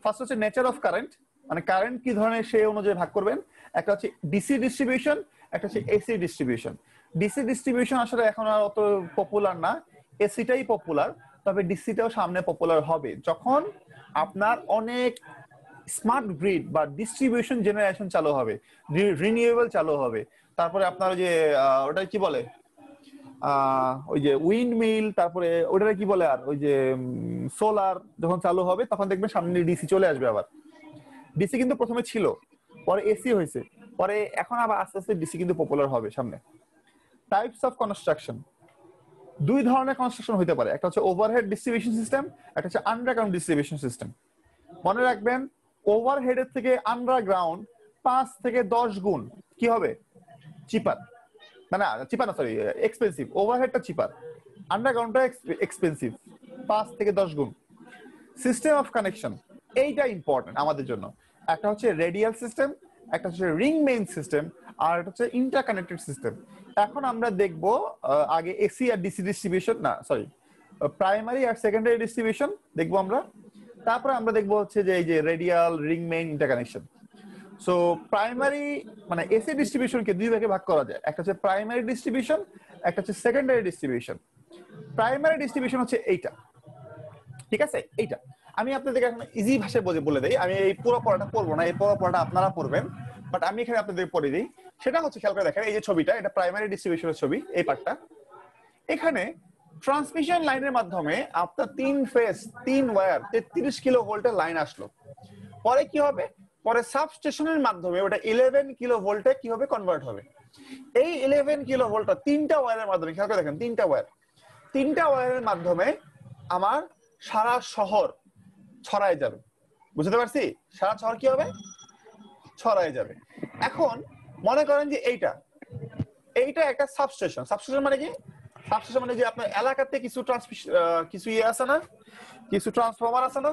ফার্স্ট হচ্ছে নেচার অফ কারেন্ট, মানে কারেন্ট কি ধরনের সেই অনুযায়ী ভাগ করবেন। একটা হচ্ছে ডিসি ডিস্ট্রিবিউশন, একটা হচ্ছে এসি ডিস্ট্রিবিউশন। ডিসি ডিস্ট্রিবিউশন আসলে এখন আর অত পপুলার না, এসিটাই পপুলার। তবে ডিসিটাও সামনে পপুলার হবে যখন আপনার অনেক স্মার্ট গ্রিড বা ডিস্ট্রিবিউশন জেনারেশন চালু হবে, রিনিউয়েবল চালু হবে। তারপরে আপনার যে ওটা কি বলে, ওই যে উইন্ড মিল, তারপরে ওটা কি বলে, আর ওই যে সোলার যখন চালু হবে তখন দেখবেন সামনে ডিসি চলে আসবে। আবার ডিসি কিন্তু প্রথমে ছিল, পরে এসি হয়েছে, পরে এখন আবার আস্তে আস্তে ডিসি কিন্তু পপুলার হবে সামনে। টাইপস অফ কনস্ট্রাকশন, দুই ধরনের কনস্ট্রাকশন হতে পারে। একটা হচ্ছে ওভারহেড ডিস্ট্রিবিউশন সিস্টেম, একটা হচ্ছে আন্ডারগ্রাউন্ড ডিস্ট্রিবিউশন সিস্টেম। মনে রাখবেন ওভারহেডের থেকে আন্ডারগ্রাউন্ড 5 থেকে 10 গুণ কি হবে? চিপার। না চিপার না, সরি, এক্সপেন্সিভ। ওভারহেডটা চিপার, আন্ডারগ্রাউন্ডটা এক্সপেন্সিভ 5 থেকে 10 গুণ। সিস্টেম অফ কানেকশন, এইটা ইম্পর্টেন্ট আমাদের জন্য। একটা হচ্ছে রেডিয়াল সিস্টেম, একটা হচ্ছে রিং মেইন সিস্টেম, আর একটা হচ্ছে ইন্টারকানেক্টেড সিস্টেম। এখন আমরা দেখব আগে এসি আর ডিসি ডিস্ট্রিবিউশন, না সরি, প্রাইমারি আর সেকেন্ডারি ডিস্ট্রিবিউশন দেখবো আমরা। তারপরে আমরা দেখবো হচ্ছে যে এই যে radial, ring main, interconnection. So primary মানে এসি ডিস্ট্রিবিউশনকে দুই ভাগে ভাগ করা যায়। একটা হচ্ছে প্রাইমারি ডিস্ট্রিবিউশন, একটা হচ্ছে সেকেন্ডারি ডিস্ট্রিবিউশন। প্রাইমারি ডিস্ট্রিবিউশন হচ্ছে এইটা, ঠিক আছে? এইটা আমি আপনাদেরকে এখন ইজি ভাষায় বলে দেই। আমি এই পুরো পড়াটা পড়বো না, এই পুরো পড়াটা আপনারা পড়বেন, বাট আমি এখানে আপনাদের পড়ে দিই। সেটা হচ্ছে, খেয়াল করে দেখেন এই যে ছবিটা, এটা প্রাইমারি ডিস্ট্রিবিউশনের ছবি, এই পার্টটা। এখানে ট্রান্সমিশন লাইনের মাধ্যমে আপনার 3 ফেজ 3 ওয়্যার 33 কিলো ভোল্টের লাইন আসলো। পরে কি হবে? পরে সাবস্টেশনের মাধ্যমে ওটা 11 কিলো ভোল্টে কি হবে? কনভার্ট হবে। এই 11 কিলো ভোল্টটা 3টা ওয়্যারের মাধ্যমে, খেয়াল করে দেখেন 3টা ওয়্যারের মাধ্যমে আমার সারা শহর ছড়ায় যাবে। বুঝতে পারছি? সারা শহর কি হবে? ছড়ায় যাবে। এখন মনে করেন যে এইটা একটা সাবস্টেশন। সাবস্টেশন মানে কি? সাবস্টেশন মানে যে আপনার এলাকাতে কিছু কিছু ইয়ে আছে না, কিছু ট্রান্সফরমার আছে না।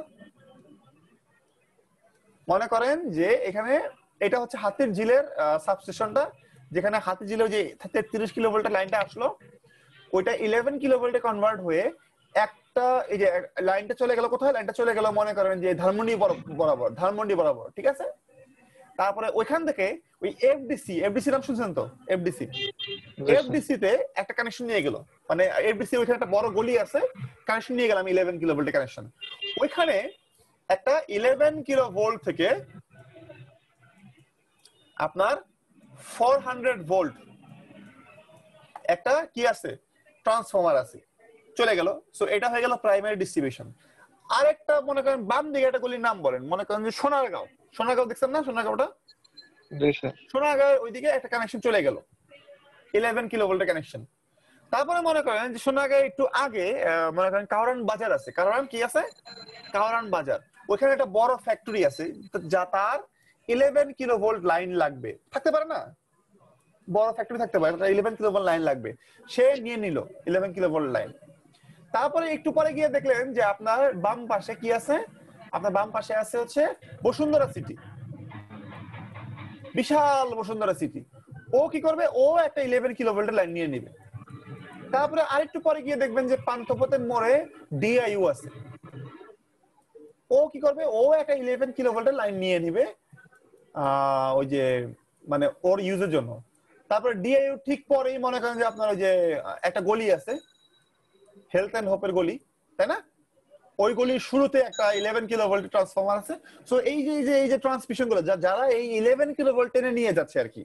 মনে করেন যে এখানে এটা হচ্ছে হাতির ঝিলের সাবস্টেশনটা, যেখানে হাতির ঝিলের যে 33 কিলো ভোল্টের লাইনটা আসলো, ওইটা 11 কিলো ভোল্টে কনভার্ট হয়ে একটা এই যে লাইনটা চলে গেল কোথায়? লাইনটা চলে গেল মনে করেন যে ধানমন্ডি বরাবর, ঠিক আছে? তারপরে ওইখান থেকে ওই এফডিসি নাম শুনছেন তো? এফডিসি তে একটা কানেকশন নিয়ে গেল, মানে এফডিসি ওইখানে একটা বড় গলি আছে, কানেকশন নিয়ে গেলাম 11 কিলো ভোল্টের কানেকশন। ওইখানে একটা 11 কিলো ভোল্ট থেকে আপনার 400 ভোল্ট একটা কি আছে? ট্রান্সফরমার আছে, চলে গেল। সো এটা হয়ে গেল প্রাইমারি ডিস্ট্রিবিউশন। আরেকটা মনে করেন বাম দিকে একটা গলির নাম বলেন, মনে করেন যে সোনারগাঁও দেখছেন না? সোনারগাঁওটা, সোনারগাঁও ওইদিকে একটা কানেকশন চলে গেল, 11 কিলো ভোল্টের কানেকশন। তারপরে মনে করেন যে সোনারগাঁও একটু আগে মনে করেন কাওরান বাজার আছে। কাওরান কি আছে? কাওরান বাজার। ওইখানে একটা বড় ফ্যাক্টরি আছে, যা তার 11 কিলো ভোল্ট লাইন লাগবে, থাকতে পারে না? বড় ফ্যাক্টরি থাকতে পারে, 11 কিলো ভোল্ট লাইন লাগবে, সে নিয়ে নিল 11 কিলো ভোল্ট লাইন। তারপরে একটু পরে গিয়ে দেখলেন যে আপনার বাম পাশে কি আছে? আপনার বাম পাশে আছে হচ্ছে বসুন্ধরা সিটি, বিশাল বসুন্ধরা সিটি। ও কি করবে? ও একটা 11 কিলো ভোল্টের লাইন নিয়ে নিবে। তারপরে আরেকটু পরে গিয়ে দেখবেন যে পান্থপথের মোড়ে ডিআইইউ আছে। ও কি করবে? ও একটা 11 কিলো ভোল্টের লাইন নিয়ে নিবে ওই যে মানে ওর ইউজের জন্য। তারপরে ডিআইইউ ঠিক পরেই মনে করেন যে আপনার ওই যে একটা গলি আছে, হেলথ এন্ড হোপের গলি, তাই না? ওই গলির শুরুতে একটা 11 কিলো ভোল্টের ট্রান্সফরমার আছে। সো এই যে ট্রান্সমিশন গুলো যারা এই 11 কিলো ভোল্ট টেনে নিয়ে যাচ্ছে আর কি,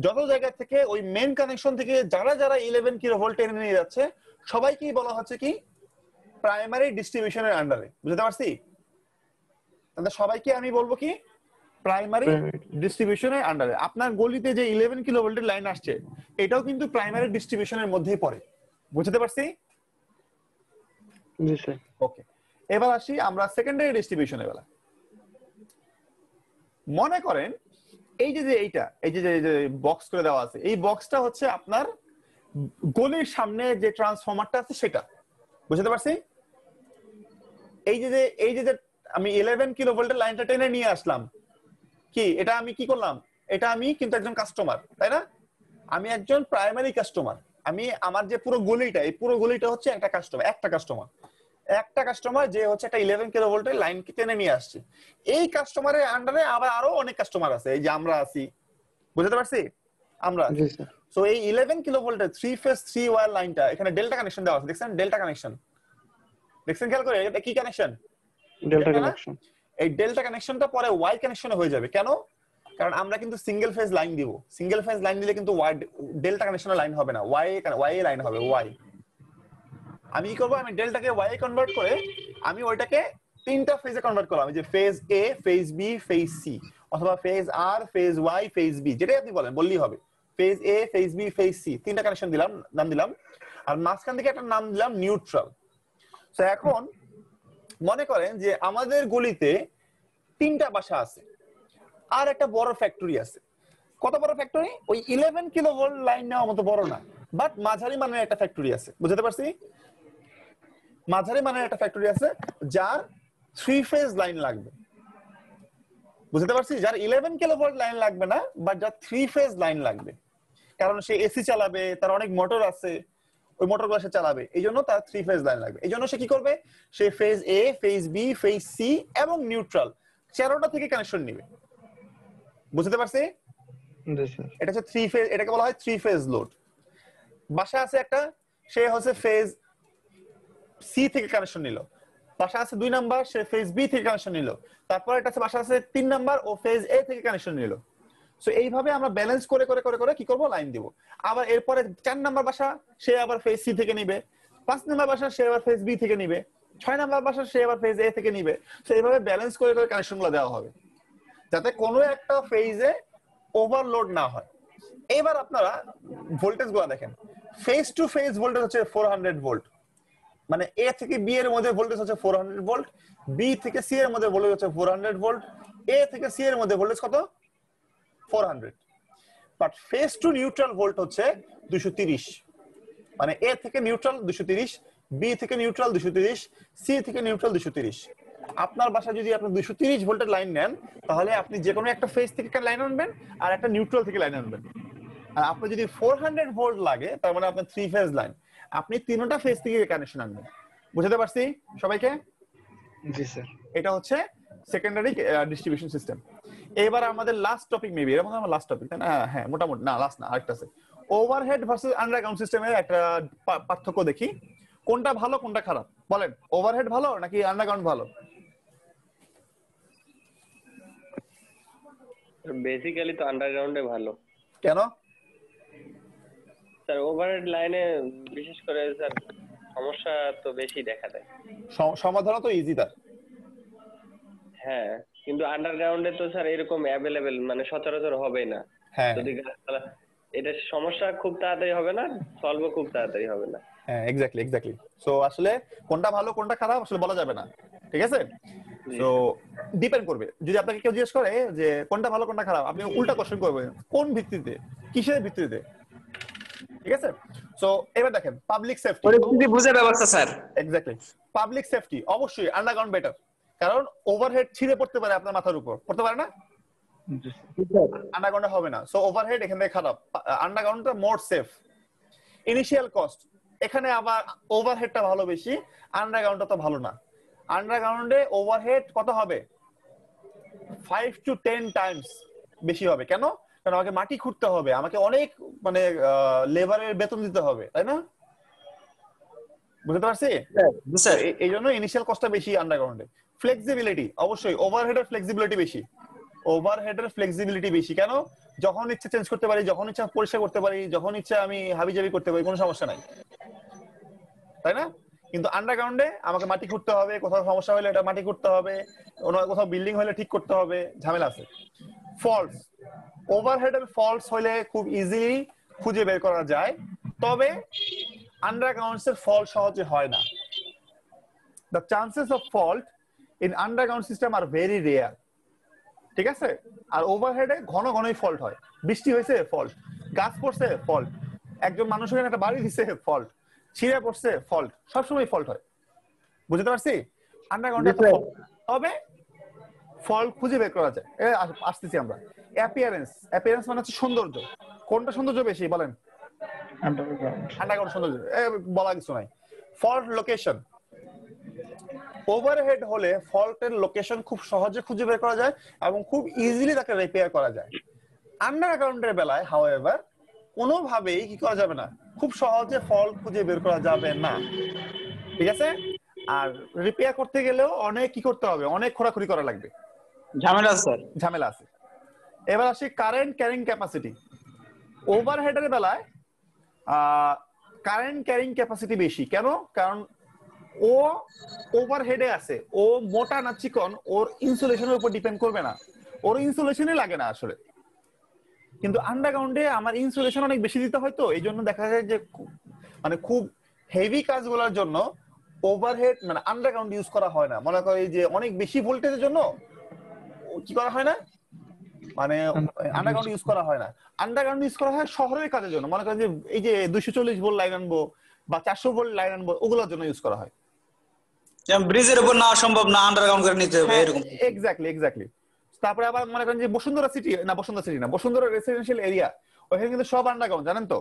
যত জায়গা থেকে ওই মেন কানেকশন থেকে যারা যারা 11 কিলোভোল্ট টেনে নিয়ে যাচ্ছে সবাইকেই বলা হচ্ছে কি প্রাইমারি ডিস্ট্রিবিউশনের আন্ডারে। বুঝতে পারছি? তাহলে সবাইকে আমি বলবো কি প্রাইমারি ডিস্ট্রিবিউশনের আন্ডারে। আপনার গলিতে যে 11 কিলোভোল্টের লাইন আসছে এটাও কিন্তু প্রাইমারি ডিস্ট্রিবিউশনের মধ্যেই পড়ে। বুঝতে পারছি? জি স্যার। ওকে, এবার আসি আমরা সেকেন্ডারি ডিস্ট্রিবিউশনের বেলা। মনে করেন এই যে এইটা এই যে বক্স করে দেওয়া আছে, এই বক্সটা হচ্ছে আপনার গলির সামনে যে ট্রান্সফরমারটা আছে সেটা। বুঝতে পারছি? এই যে আমি 11 কিলোভোল্টের লাইনটা টেনে নিয়ে আসলাম, কি এটা আমি কি করলাম? এটা আমি কিন্তু একজন কাস্টমার, তাই না? আমি একজন প্রাইমারি কাস্টমার। আমি আমার যে পুরো গলিটা, এই পুরো গলিটা হচ্ছে একটা কাস্টমার যে হচ্ছে একটা 11 কিলোভোল্টের লাইন টেনে নিয়ে আসছে। এই কাস্টমারের আন্ডারে আবার আরো অনেক কাস্টমার আছে, এই যে আমরা আছি। বুঝতে পারছি? আমরা জি স্যার। সো এই 11 কিলোভোল্টের 3 ফেজ 3 ওয়্যার লাইনটা এখানে ডেল্টা কানেকশন দেওয়া আছে। দেখছেন ডেল্টা কানেকশন? দেখছেন খেয়াল করে এটা কি কানেকশন? Delta connection. এই ডেল্টা কানেকশনটা পরে ওয়াই কানেকশনে হয়ে যাবে। কেন? কারণ আমরা কিন্তু সিঙ্গেল ফেজ লাইন দিব। সিঙ্গেল ফেজ লাইন দিলে কিন্তু ওয়াই ডেল্টা কানেকশনের লাইন হবে না, ওয়াই লাইন হবে। ওয়াই আমি কি করব? আমি ডেল্টাকে ওয়াই কনভার্ট করে আমি ওইটাকে তিনটা ফেজে কনভার্ট করলাম। যে ফেজ এ, ফেজ বি, ফেজ সি, অথবা ফেজ আর, ফেজ ওয়াই, ফেজ বি, যেটাই আপনি বললেই হবে। ফেজ এ, ফেজ বি, ফেজ সি, তিনটা কানেকশন দিলাম, নাম দিলাম। আর মাঝখান থেকে একটা নাম দিলাম নিউট্রাল। তো এখন মনে করেন যে আমাদের গলিতে তিনটা বাসা আছে আর একটা বড় ফ্যাক্টরি আছে। কত বড় ফ্যাক্টরি? ওই 11 কিলোভোল্ট লাইন নেওয়ার মতো বড় না, বাট মাঝারি মানের একটা ফ্যাক্টরি আছে। বুঝতে পারছি? মাঝারি মানের একটা ফ্যাক্টরি আছে যার 3 ফেজ লাইন লাগবে। বুঝতে পারছি? যার 11 কিলোভোল্ট লাইন লাগবে না, বাট যার 3 ফেজ লাইন লাগবে। কারণ সে এসি চালাবে, তার অনেক মোটর আছে, ওই মোটরগুলো সে চালাবে, এই জন্য তার 3 ফেজ লাইন লাগবে। এই জন্য সে কি করবে? সে ফেজ এ, ফেজ বি, ফেজ সি এবং নিউট্রাল চারোটা থেকে কানেকশন নেবে। বুঝতে পারছি? জি স্যার। এটা হচ্ছে 3 ফেজ, এটাকে বলা হয় 3 ফেজ লোড। বাসা আছে একটা, সে হচ্ছে ফেজ সি থেকে কানেকশন নিল। বাসা আছে 2 নাম্বার, সে ফেজ বি থেকে কানেকশন নিল। তারপর একটা আছে বাসা আছে 3 নাম্বার, ও ফেজ এ থেকে কানেকশন নিল। সো এইভাবে আমরা ব্যালেন্স করে করে করে করে কি করব? লাইন দিব। আবার এরপরে 4 নাম্বার বাসা সে আবার ফেজ সি থেকে নিবে, 5 নাম্বার বাসা সে আবার ফেজ বি থেকে নিবে, 6 নাম্বার বাসা সে আবার ফেজ এ থেকে নিবে। সো এইভাবে ব্যালেন্স করে করে কানেকশনগুলো দেওয়া হবে যাতে কোনো একটা ফেজে ওভারলোড না হয়। এবার আপনারা ভোল্টেজ গুলো দেখেন। ফেজ টু ফেজ ভোল্টেজ হচ্ছে 400 ভোল্ট, মানে এ থেকে বি এর মধ্যে ভোল্টেজ হচ্ছে 400 ভোল্ট, বি থেকে সি এর মধ্যে ভোল্টেজ হচ্ছে 400 ভোল্ট, এ থেকে সি এর মধ্যে ভোল্টেজ কত? 400। But phase to neutral volt হচ্ছে 230, মানে এ থেকে নিউট্রাল 230, বি থেকে নিউট্রাল 230, সি থেকে নিউট্রাল 230। আপনার বাসায় যদি আপনি 230 ভোল্টের লাইন নেন, তাহলে আপনি যে কোনো একটা ফেজ থেকে লাইন আনবেন আর একটা নিউট্রাল থেকে লাইন আনবেন। আর আপনার যদি 400 ভোল্ট লাগে, তার মানে আপনার 3 ফেজ লাইন, আপনি তিনটা ফেজ থেকে কানেকশন আনবেন। বুঝতে পারছি সবাইকে? জি স্যার। এটা হচ্ছে সেকেন্ডারি ডিস্ট্রিবিউশন সিস্টেম। এবার আমাদের লাস্ট টপিক, মেবি এর মধ্যে আমার লাস্ট টপিক, তাই না? হ্যাঁ মোটামুটি, না লাস্ট না, আরেকটা আছে। ওভারহেড ভার্সেস আন্ডারগ্রাউন্ড সিস্টেমের একটা পার্থক্য দেখি, কোনটা ভালো কোনটা খারাপ। বলেন, ওভারহেড ভালো নাকি আন্ডারগ্রাউন্ড ভালো? বেসিক্যালি তো আন্ডারগ্রাউন্ডে ভালো। কেন? স্যার ওভারহেড লাইনে বিশেষ করে স্যার সমস্যা তো বেশি দেখা দেয়। সমাধান তো ইজি তার। হ্যাঁ, কিন্তু আন্ডারগ্রাউন্ডে তো স্যার এরকম অ্যাভেলেবেল মানে সচরাচর হবে না। হ্যাঁ, যদি এটা সমস্যা খুব তাড়াতাড়ি হবে না, সলভও খুব তাড়াতাড়ি হবে না। হ্যাঁ এক্স্যাক্টলি। সো আসলে কোনটা ভালো কোনটা খারাপ আসলে বলা যাবে না, ঠিক আছে? সো ডিপেন্ড করবে। যদি আপনাকে কেউ জিজ্ঞেস করে যে কোনটা ভালো কোনটা খারাপ, আপনি উল্টা কোশ্চেন করবেন, কোন ভিত্তিতে, কিসের ভিত্তিতে, ঠিক আছে? সো এবার দেখেন পাবলিক সেফটি, পরিস্থিতি বুঝে ব্যবস্থা স্যার। এক্স্যাক্টলি। পাবলিক সেফটি অবশ্যই আন্ডারগ্রাউন্ড বেটার, কারণ ওভারহেড ছিঁড়ে পড়তে পারে আপনার মাথার উপর, পড়তে পারে না? আন্ডারগ্রাউন্ডে হবে না। সো ওভারহেড এখান থেকে খারাপ, আন্ডারগ্রাউন্ডটা মোর সেফ। ইনিশিয়াল কস্ট, এখানে আবার ওভারহেডটা ভালো বেশি, আন্ডারগ্রাউন্ডটা তো ভালো না। আন্ডারগ্রাউন্ডে ওভারহেড কত হবে? 5 to 10 টাইমস বেশি হবে। কেন? কারণ আমাকে মাটি খুঁড়তে হবে, আমাকে অনেক মানে লেবারের বেতন দিতে হবে, তাই না? বুঝতে পারছি? স্যার এই জন্য ইনিশিয়াল কস্টটা বেশি আন্ডারগ্রাউন্ডে। ফ্লেক্সিবিলিটি, অবশ্যই ওভারহেডের ফ্লেক্সিবিলিটি বেশি, ওভারহেডের ফ্লেক্সিবিলিটি বেশি। কেন? যখন ইচ্ছে চেঞ্জ করতে পারি, যখন ইচ্ছা পরিষ্কার করতে পারি, যখন ইচ্ছা আমি হাবিজাবি করতে পারি, কোনো সমস্যা নাই, তাই না? কিন্তু আন্ডারগ্রাউন্ডে আমাকে মাটি খুঁড়তে হবে, কোথাও সমস্যা হলে এটা মাটি খুঁড়তে হবে, অন্য কোথাও বিল্ডিং হলে ঠিক করতে হবে, ঝামেলা আছে। ফল্টস, ওভারহেডের ফল্টস হলে খুব ইজিলি খুঁজে বের করা যায়, তবে আন্ডারগ্রাউন্ডস এর ফল্ট সহজে হয় না। The chances of fault in underground system are very rare, ঠিক আছে? আর ওভারহেডে ঘন ঘনই ফল্ট হয়। বৃষ্টি হয়েছে, ফল্ট। গাছ পড়ছে, ফল্ট। একজন মানুষ ওখানে একটা বাড়ি দিছে, ফল্ট। ছিঁড়ে পড়ছে, ফল্ট। সবসময় ফল্ট হয়, বুঝতে পারছি? আন্ডারগ্রাউন্ডে তবে ফল্ট খুঁজে বের করা যায়। আসতেছি আমরা। অ্যাপিয়ারেন্স, অ্যাপিয়ারেন্স মানে হচ্ছে সৌন্দর্য। কোনটা সৌন্দর্য বেশি বলেন? আন্ডারগ্রাউন্ড সৌন্দর্য, বলা কিছু নাই। ফল্ট লোকেশন, ওভারহেড হলে ফল্টের লোকেশন খুব সহজে খুঁজে বের করা যায় এবং খুব ইজিলি তাকে রিপেয়ার করা যায়। আন্ডারগ্রাউন্ডের বেলায় হাউএভার কোনোভাবেই কি করা যাবে না, খুব সহজে ফল্ট খুঁজে বের করা যাবে না, ঠিক আছে? আর রিপেয়ার করতে গেলেও অনেক কি করতে হবে, অনেক খোঁড়াখুড়ি করা লাগবে, ঝামেলা স্যার, ঝামেলা আছে। এবার আসি কারেন্ট ক্যারিং ক্যাপাসিটি। ওভারহেডের বেলায় কারেন্ট ক্যারিং ক্যাপাসিটি বেশি। কেন? কারণ ও ওভারহেডে আছে, ও মোটা না চিকন, ওর ইনসুলেশনের উপর ডিপেন্ড করবে না, ওর ইনসুলেশনই লাগে না আসলে। কিন্তু আন্ডারগ্রাউন্ডে আমার ইনসুলেশন অনেক বেশি দিতে হয়, তো এই জন্য দেখা যায় যে মানে খুব হেভি কাজগুলোর জন্য ওভারহেড মানে আন্ডারগ্রাউন্ড ইউজ করা হয় না। মনে করি যে অনেক বেশি ভোল্টেজের জন্য কি করা হয় না, মানে আন্ডারগ্রাউন্ড ইউজ করা হয় না। আন্ডারগ্রাউন্ড ইউজ করা হয় শহরের কাজের জন্য। মনে করেন যে এই যে 240 ভোল্ট লাইন আনবো বা 400 ভোল্ট লাইন আনবো, ওগুলোর জন্য ইউজ করা হয়। ব্রিজের উপর না সম্ভব না, আন্ডারগ্রাউন্ড করে নিতে হবে এরকম। Exactly exactly. তারপরে আবার মনে করেন যে বসুন্ধরা সিটি না, বসুন্ধরা সিটি না, বসুন্ধরা রেসিডেন্সিয়াল এরিয়া, ওখানে কিন্তু সব আন্ডারগ্রাউন্ড, জানেন তো?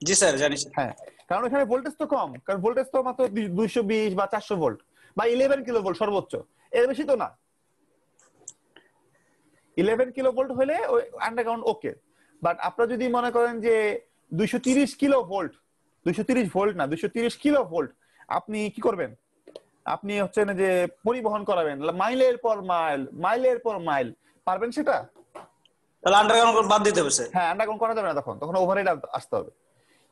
জি স্যার জানি। হ্যাঁ, কারণ এখানে ভোল্টেজ তো কম, কারণ ভোল্টেজ তো মাত্র 220 বা 400 ভোল্ট বা 11 কিলো ভোল্ট সর্বোচ্চ, এর বেশি তো না। 11 কিলো ভোল্ট হলে ওই আন্ডারগ্রাউন্ড ওকে। বাট আপনারা যদি মনে করেন যে 230 কিলো ভোল্ট, 230 ভোল্ট না, 230 কিলো ভোল্ট, আপনি কি করবেন? আপনি হচ্ছে না যে পরিবহন করাবেন মাইলের পর মাইল, মাইলের পর মাইল, পারবেন সেটা? তাহলে আন্ডারগ্রাউন্ড বাদ দিতে হবে স্যার। হ্যাঁ, আন্ডারগ্রাউন্ড করা যাবে না, তখন ওভারহেড আসতে হবে।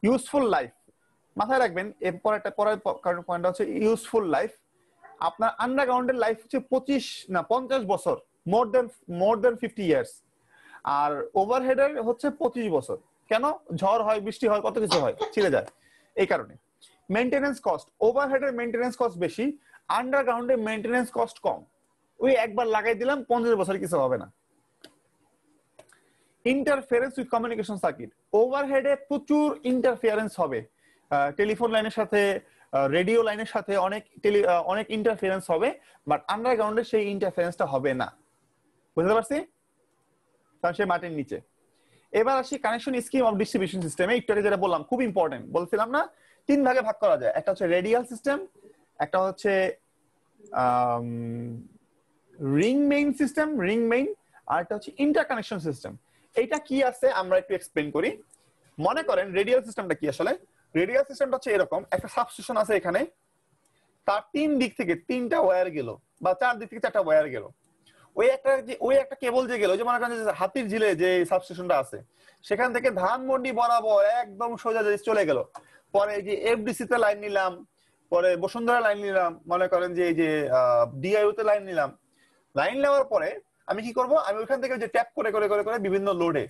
ইউজফুল লাইফ, মাথায় রাখবেন এরপর একটা পরের পয়েন্ট হচ্ছে ইউজফুল লাইফ। আপনার আন্ডারগ্রাউন্ডের লাইফ হচ্ছে 50 বছর, মোর দেন 50 ইয়ার্স। আর ওভারহেডের হচ্ছে 25 বছর। কেন? ঝড় হয়, বৃষ্টি হয়, কত কিছু হয়, ছিঁড়ে যায়, এই কারণে। মেইনটেনেন্স কস্ট, ওভারহেডের মেইনটেনেন্স কস্ট বেশি, আন্ডারগ্রাউন্ডে মেইনটেনেন্স কস্ট কম। ওই একবার লাগাই দিলাম, 50 বছর কিছু হবে না। ইন্টারফেরেন্স উইথ কমিউনিকেশন সার্কিট, ওভারহেডে প্রচুর ইন্টারফেরেন্স হবে, টেলিফোন লাইনের সাথে, রেডিও লাইনের সাথে অনেক ইন্টারফেরেন্স হবে, বাট আন্ডারগ্রাউন্ডে সেই ইন্টারফেরেন্সটা হবে না, বুঝতে পারছি? কারণ সে মাটির নিচে। এবার আসি কানেকশন স্কিম অফ ডিস্ট্রিবিউশন সিস্টেমে। একটু আগে যেটা বললাম খুব ইম্পর্টেন্ট, বলছিলাম না, 3 ভাগে ভাগ করা যায়। একটা হচ্ছে রেডিয়াল সিস্টেম, একটা হচ্ছে ring main system, ring main, আর একটা হচ্ছে ইন্টারকানেকশন সিস্টেম। এইটা কি আছে আমরা একটু এক্সপ্লেন করি। মনে করেন রেডিয়াল সিস্টেমটা কি আসলে? রেডিয়াল সিস্টেমটা হচ্ছে এরকম, একটা সাবস্টেশন আছে এখানে, তার 3 দিক থেকে 3টা ওয়্যার গেল বা 4 দিক থেকে 4টা ওয়্যার গেল। ওই একটা কেবল যে গেল, যে মনে করেন যে হাতির ঝিলে যে সাবস্টেশনটা আছে, সেখান থেকে ধানমন্ডি বরাবর একদম সোজা চলে গেল। পরে এই যে এফডিসি তে লাইন নিলাম, পরে বসুন্ধরা লাইন নিলাম, মনে করেন যে এই যে ডিআইইউ তে লাইন নিলাম। লাইন নেওয়ার পরে আমি কি করব? আমি ওইখান থেকে যে ট্যাপ করে করে করে করে বিভিন্ন লোডে,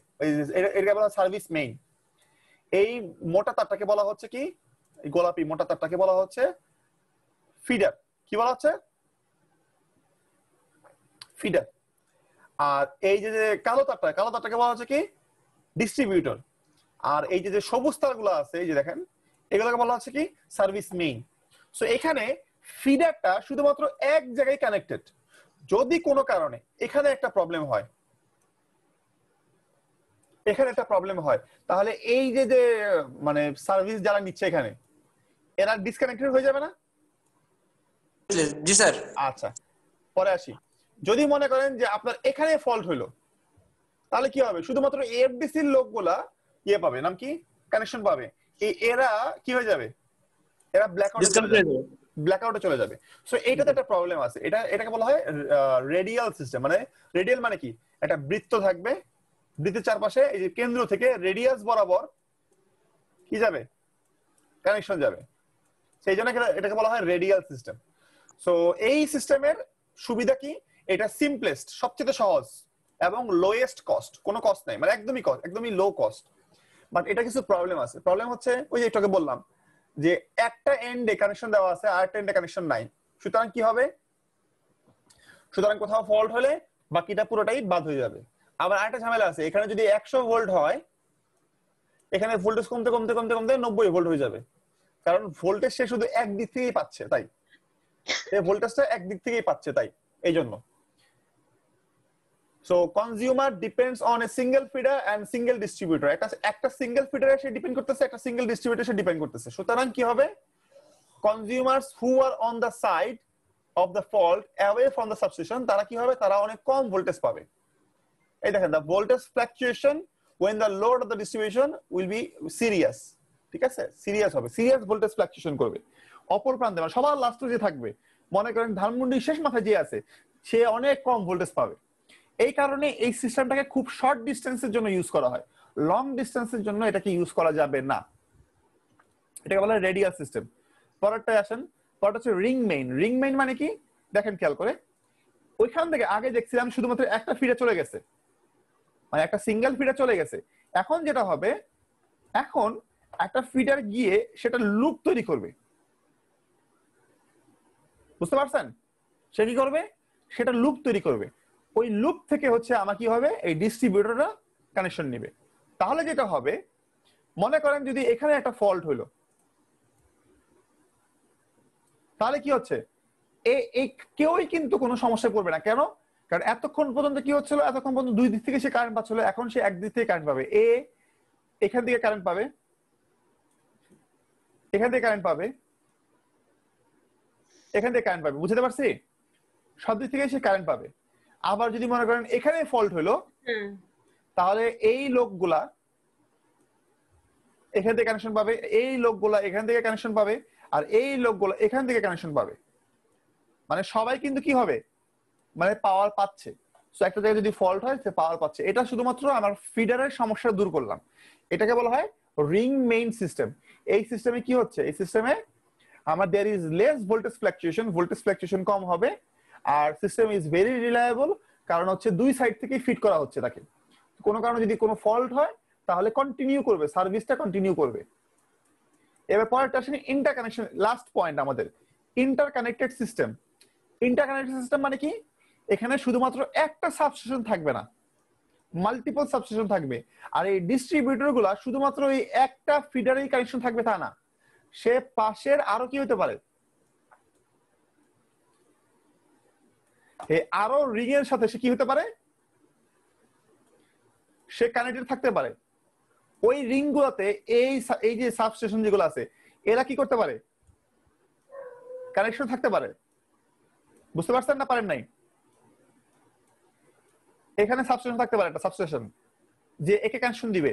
এটাকে বলা সার্ভিস মেইন। এই মোটা তারটাকে বলা হচ্ছে কি, গোলাপি মোটা তারটাকে বলা হচ্ছে ফিডার। কি বলা হচ্ছে? ফিডার। আর এই যে কালো তারটাকে বলা হচ্ছে কি, ডিস্ট্রিবিউটর। আর এই যে সবুজ তারগুলো আছে, এই যে দেখেন, এগুলোকে বলা হচ্ছে কি, সার্ভিস মেইন। সো এখানে ফিডারটা শুধুমাত্র এক জায়গায় কানেক্টেড। যদি কোনো কারণে এখানে একটা প্রবলেম হয়, তাহলে এই যে মানে সার্ভিস যারা নিচ্ছে এখানে, এরা ডিসকানেক্টেড হয়ে যাবে না? জি স্যার। আচ্ছা, পরে আসি। যদি মনে করেন যে আপনার এখানে ফল্ট হইলো, তাহলে কি হবে? শুধুমাত্র এফডিসির লোকগুলা ইয়ে পাবে, নাম কি, কানেকশন পাবে। এরা কি হয়ে যাবে? এরা ব্ল্যাকআউটে চলে যাবে। সো এইটাতে একটা প্রবলেম আছে। এটাকে বলা হয় রেডিয়াল সিস্টেম। মানে রেডিয়াল মানে কি, একটা বৃত্ত থাকবে, বৃত্তের চারপাশে এই যে কেন্দ্র থেকে রেডিয়াস বরাবর কি যাবে, কানেকশন যাবে, সেই জন্য এটাকে বলা হয় রেডিয়াল সিস্টেম। সো এই সিস্টেমের সুবিধা কি, এটা সিম্পলেস্ট, সবচেয়ে সহজ এবং লোয়েস্ট কস্ট, কোনো কস্ট নাই, মানে একদমই লো কস্ট। বাট এটা কিছু প্রবলেম আছে। প্রবলেম হচ্ছে ওই যে একটু বললাম যে একটা এন্ডে কানেকশন দেওয়া আছে আর একটা এন্ডে কানেকশন নাই, সুতরাং কি হবে, সুতরাং কোথাও ফল্ট হলে বাকিটা পুরোটাই বাদ হয়ে যাবে। আবার আরেকটা ঝামেলা আছে, এখানে যদি 100 ভোল্ট হয়, এখানে ভোল্টেজ কমতে কমতে কমতে কমতে 90 ভোল্ট হয়ে যাবে, কারণ ভোল্টেজ সে শুধু এক দিক থেকেই পাচ্ছে, তাই ভোল্টেজটা এক দিক থেকেই পাচ্ছে, তাই এই জন্য। So consumer depends on a single feeder and single distributor, একটা সিঙ্গেল ফিডারে সে ডিপেন্ড করতেছে, একটা সিঙ্গেল ডিস্ট্রিবিউটর সে ডিপেন্ড করতেছে। সুতরাং কি হবে, consumers who are on the side of the fault away from the substation, তারা কি হবে, তারা অনেক কম ভোল্টেজ পাবে। এই দেখেন, the voltage fluctuation when the load of the distribution will be serious, ঠিক আছে, সিরিয়াস হবে, সিরিয়াস ভোল্টেজ ফ্লাকচুয়েশন করবে। অপর প্রান্তে মানে সবার লাস্টে যে থাকবে, মনে করেন ধানমন্ডির শেষ মাথায় যে আছে, সে অনেক কম ভোল্টেজ পাবে। এই কারণে এই সিস্টেমটাকে খুব শর্ট ডিস্টেন্সের জন্য ইউজ করা হয়, লং ডিস্টেন্সের জন্য এটাকে ইউজ করা যাবে না, এটাকে বলা হয় রেডিয়াল সিস্টেম। পরেরটায় আসেন, পরেরটা হচ্ছে রিং মেইন। রিং মেইন মানে কি দেখেন খেয়াল করে, ওইখান থেকে আগে দেখছিলাম শুধুমাত্র একটা ফিডার চলে গেছে, মানে একটা সিঙ্গেল ফিডার চলে গেছে। এখন যেটা হবে, এখন একটা ফিডার গিয়ে সেটা লুপ তৈরি করবে, বুঝতে পারছেন, সে কি করবে, সেটা লুপ তৈরি করবে। ওই লুপ থেকে হচ্ছে আমার কি হবে, এই ডিস্ট্রিবিউটররা কানেকশন নেবে। তাহলে যেটা হবে, মনে করেন যদি এখানে একটা ফল্ট হলো, তাহলে কি হচ্ছে, কেউই কিন্তু কোনো সমস্যায় পড়বে না। কেন, কারণ এতক্ষণ পর্যন্ত কি হচ্ছিল, এতক্ষণ পর্যন্ত দুই দিক থেকে সে কারেন্ট পাচ্ছিল, এখন সে এক দিক থেকে কারেন্ট পাবে। এখান থেকে কারেন্ট পাবে, এখান থেকে কারেন্ট পাবে, এখান থেকে কারেন্ট পাবে, বুঝতে পারছি, সব দিক থেকে সে কারেন্ট পাবে। আবার যদি মনে করেন এখানে ফল্ট হলো, তাহলে এই লোকগুলা এখান থেকে কানেকশন পাবে, এই লোকগুলা এখান থেকে কানেকশন পাবে, আর এই লোকগুলা এখান থেকে কানেকশন পাবে, মানে সবাই কিন্তু কি হবে, মানে পাওয়ার পাচ্ছে। সো একটা জায়গায় যদি ফল্ট হয় সে পাওয়ার পাচ্ছে। এটা শুধুমাত্র আমার ফিডারের সমস্যা দূর করলাম, এটাকে বলা হয় রিং মেইন সিস্টেম। এই সিস্টেমে কি হচ্ছে, এই সিস্টেমে আমার there is less voltage fluctuation কম হবে, আর সিস্টেম ইজ ভেরি রিলায়েবল, কারণ হচ্ছে দুই সাইড থেকেই ফিট করা হচ্ছে তাকে। কোনো কারণে যদি কোনো ফল্ট হয় তাহলে কন্টিনিউ করবে, সার্ভিসটা কন্টিনিউ করবে। এবার পরেরটা আসলে ইন্টারকানেকশন, লাস্ট পয়েন্ট আমাদের, ইন্টারকানেক্টেড সিস্টেম। ইন্টারকানেক্টেড সিস্টেম মানে কি, এখানে শুধুমাত্র একটা সাবস্টেশন থাকবে না, মাল্টিপল সাবস্টেশন থাকবে। আর এই ডিস্ট্রিবিউটর গুলা শুধুমাত্র এই একটা ফিডারেই কানেকশন থাকবে তা না, সে পাশের আরো কি হতে পারে, আরো রিং এর সাথে সে কি হতে পারে, সে কানেক্টেড থাকতে পারে। ওই রিং গুলাতে এই যে সাবস্টেশন যেগুলো আছে, এরা কি করতে পারে, কানেকশন থাকতে পারে। বুঝতে পারছেন না পারেন নাই, এখানে সাবস্টেশন থাকতে পারে, একটা সাবস্টেশন যে একে কানেকশন দিবে,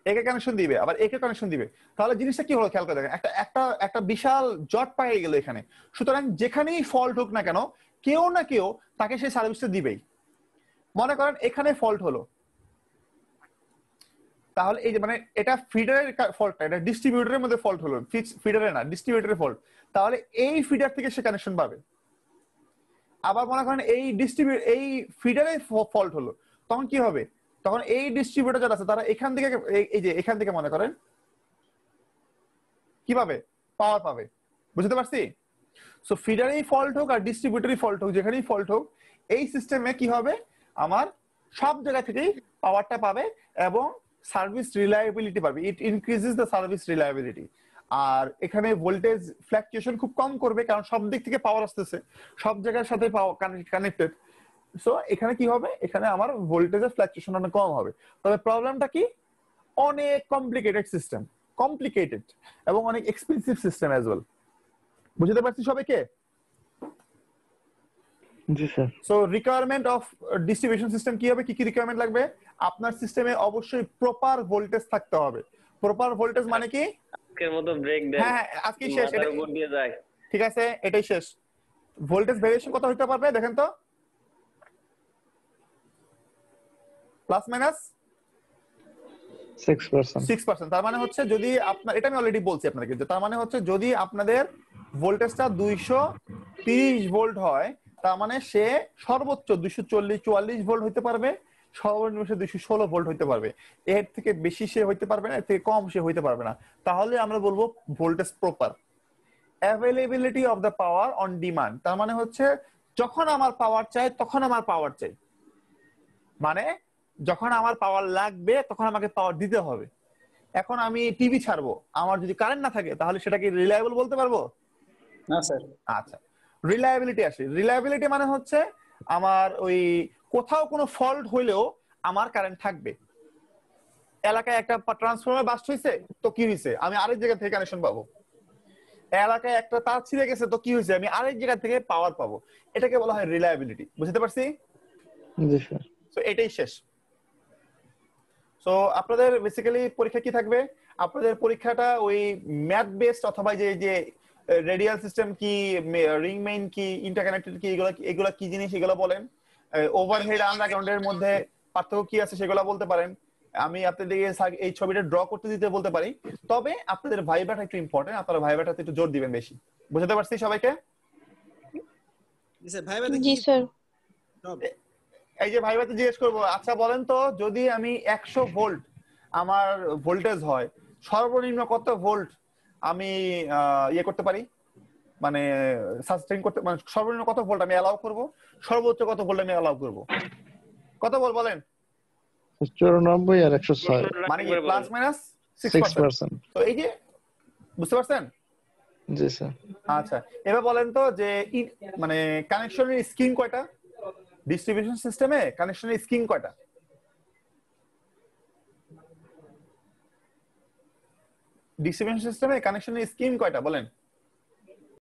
একে কানেকশন দিবে, আবার একে কানেকশন দিবে। তাহলে জিনিসটা কি হলো খেয়াল করে দেখেন, একটা বিশাল জট পাইয়ে গেল এখানে। সুতরাং যেখানেই ফল্ট হোক না কেন, কেউ না কেউ তাকে সেই সার্ভিসটা দিবেই। মনে করেন এখানে ফল্ট হলো, তাহলে এই যে মানে এটা ফিডারের ফল্ট না, এটা ডিস্ট্রিবিউটরের মধ্যে ফল্ট হলো, ফিডারে না, ডিস্ট্রিবিউটরের ফল্ট। তাহলে এই ফিডার থেকে সে কানেকশন পাবে। আবার মনে করেন এই ফিডারে ফল্ট হলো, তখন কি হবে, তখন এই ডিস্ট্রিবিউটর যারা আছে তারা এখান থেকে, এই যে এখান থেকে মনে করেন কি পাবে, পাওয়ার পাবে। বুঝতে পারছি? সো ফিডারেই ফল্ট হোক আর ডিস্ট্রিবিউটরই ফল্ট হোক, যেখানেই ফল্ট হোক, এই সিস্টেমে কি হবে, আমার সব জায়গা থেকেই পাওয়ারটা পাবে এবং সার্ভিস রিলায়েবিলিটি পাবে। It increases the service reliability. আর এখানে ভোল্টেজ ফ্লাকচুয়েশন খুব কম করবে, কারণ সব দিক থেকে পাওয়ার আসতেছে, সব জায়গার সাথে কানেক্টেড। সো এখানে কি হবে, এখানে আমার ভোল্টেজের ফ্লাকচুয়েশন অনেক কম হবে। তবে প্রবলেমটা কি, অনেক কমপ্লিকেটেড সিস্টেম, কমপ্লিকেটেড এবং অনেক এক্সপেন্সিভ সিস্টেম অ্যাজ ওয়েল। বুঝতে পারছি সবাইকে? জি sir. So requirement of distribution system কি হবে, কি কি রিকোয়ারমেন্ট লাগবে? আপনার সিস্টেমে অবশ্যই প্রপার ভোল্টেজ থাকতে হবে। প্রপার ভোল্টেজ মানে কি, আজকের মতো ব্রেক দেন। হ্যাঁ আজকে শেষ, মাথার উপর দিয়ে যায়। ঠিক আছে, এটাই শেষ। ভোল্টেজ ভেরিয়েশন কত হতে পারবে দেখেন তো, প্লাস মাইনাস 6%. 6%। তার মানে হচ্ছে যদি আপনার, এটা আমি অলরেডি বলছি আপনাদেরকে, যে তার মানে হচ্ছে যদি আপনাদের ভোল্টেজটা 230 ভোল্ট হয়, তার মানে সে সর্বোচ্চ 240-44 ভোল্ট হইতে পারবে, সর্বনিম্ন সে 216 ভোল্ট হইতে পারবে। এর থেকে বেশি সে হইতে পারবে না, এর থেকে কম সে হইতে পারবে না। তাহলে আমরা বলবো voltage proper. Availability of the power on demand, তার মানে হচ্ছে যখন আমার পাওয়ার চাই তখন আমার পাওয়ার চাই, মানে যখন আমার পাওয়ার লাগবে তখন আমাকে পাওয়ার দিতে হবে। এখন আমি টিভি ছাড়বো, আমার যদি কারেন্ট না থাকে তাহলে সেটা কি রিলায়েবল বলতে পারবো? না স্যার। আচ্ছা, রিলায়েবিলিটি আসে। রিলায়েবিলিটি মানে হচ্ছে আমার ওই কোথাও কোনো ফল্ট হইলেও আমার কারেন্ট থাকবে। এলাকায় একটা ট্রান্সফরমার বাস্ট হয়েছে, তো কি হয়েছে, আমি আরেক জায়গা থেকে কানেকশন পাবো। এলাকায় একটা তার ছিঁড়ে গেছে, তো কি হয়েছে, আমি আরেক জায়গা থেকে পাওয়ার পাবো। এটাকে বলা হয় রিলায়েবিলিটি। বুঝতে পারছি? জি স্যার। তো এটাই শেষ। সো আপনাদের বেসিক্যালি পরীক্ষা কি থাকবে? আপনাদের পরীক্ষাটা ওই ম্যাথ বেসড, অথবা যে রেডিয়াল সিস্টেম কি, রিং মেইন কি, ইন্টারকানেক্টেড কি, এগুলা কি জিনিস এগুলো বলেন। ওভারহেড আন্ডারগ্রাউন্ডের মধ্যে পার্থক্য কি আছে সেগুলো বলতে পারেন। আমি আপনাদেরকে এই ছবিটা ড্র করতে দিতে বলতে পারি। তবে আপনাদের ভাইবাটা একটু ইম্পর্টেন্ট, আপনারা ভাইবাটাতে একটু জোর দিবেন বেশি। বুঝতে পারছি সবাইকে? জি স্যার। ভাইবাতে জি কি স্যার। সব? এই যে ভাইবাতে জিজ্ঞেস করবো, আচ্ছা বলেন তো, যদি আমি 100 ভোল্ট আমার ভোল্টেজ হয়, সর্বনিম্ন কত ভোল্ট আমি ইয়ে করতে পারি, মানে সাস্টেইন করতে, মানে সর্বনিম্ন কত ভোল্ট আমি অ্যালাউ করব, সর্বোচ্চ কত ভোল্ট আমি অ্যালাউ করব? কত ভোল্ট বলেন? 94 আর 106, মানে কি প্লাস মাইনাস 6%? 6%. তো এই যে, বুঝতে পারছেন? জি স্যার। আচ্ছা, এবার বলেন তো যে মানে কানেকশনের স্কিম কয়টা? ডিস্ট্রিবিউশন সিস্টেমে কানেকশনের স্কিম কয়টা? ডিস্ট্রিবিউশন সিস্টেমে কানেকশনের স্কিম কয়টা বলেন?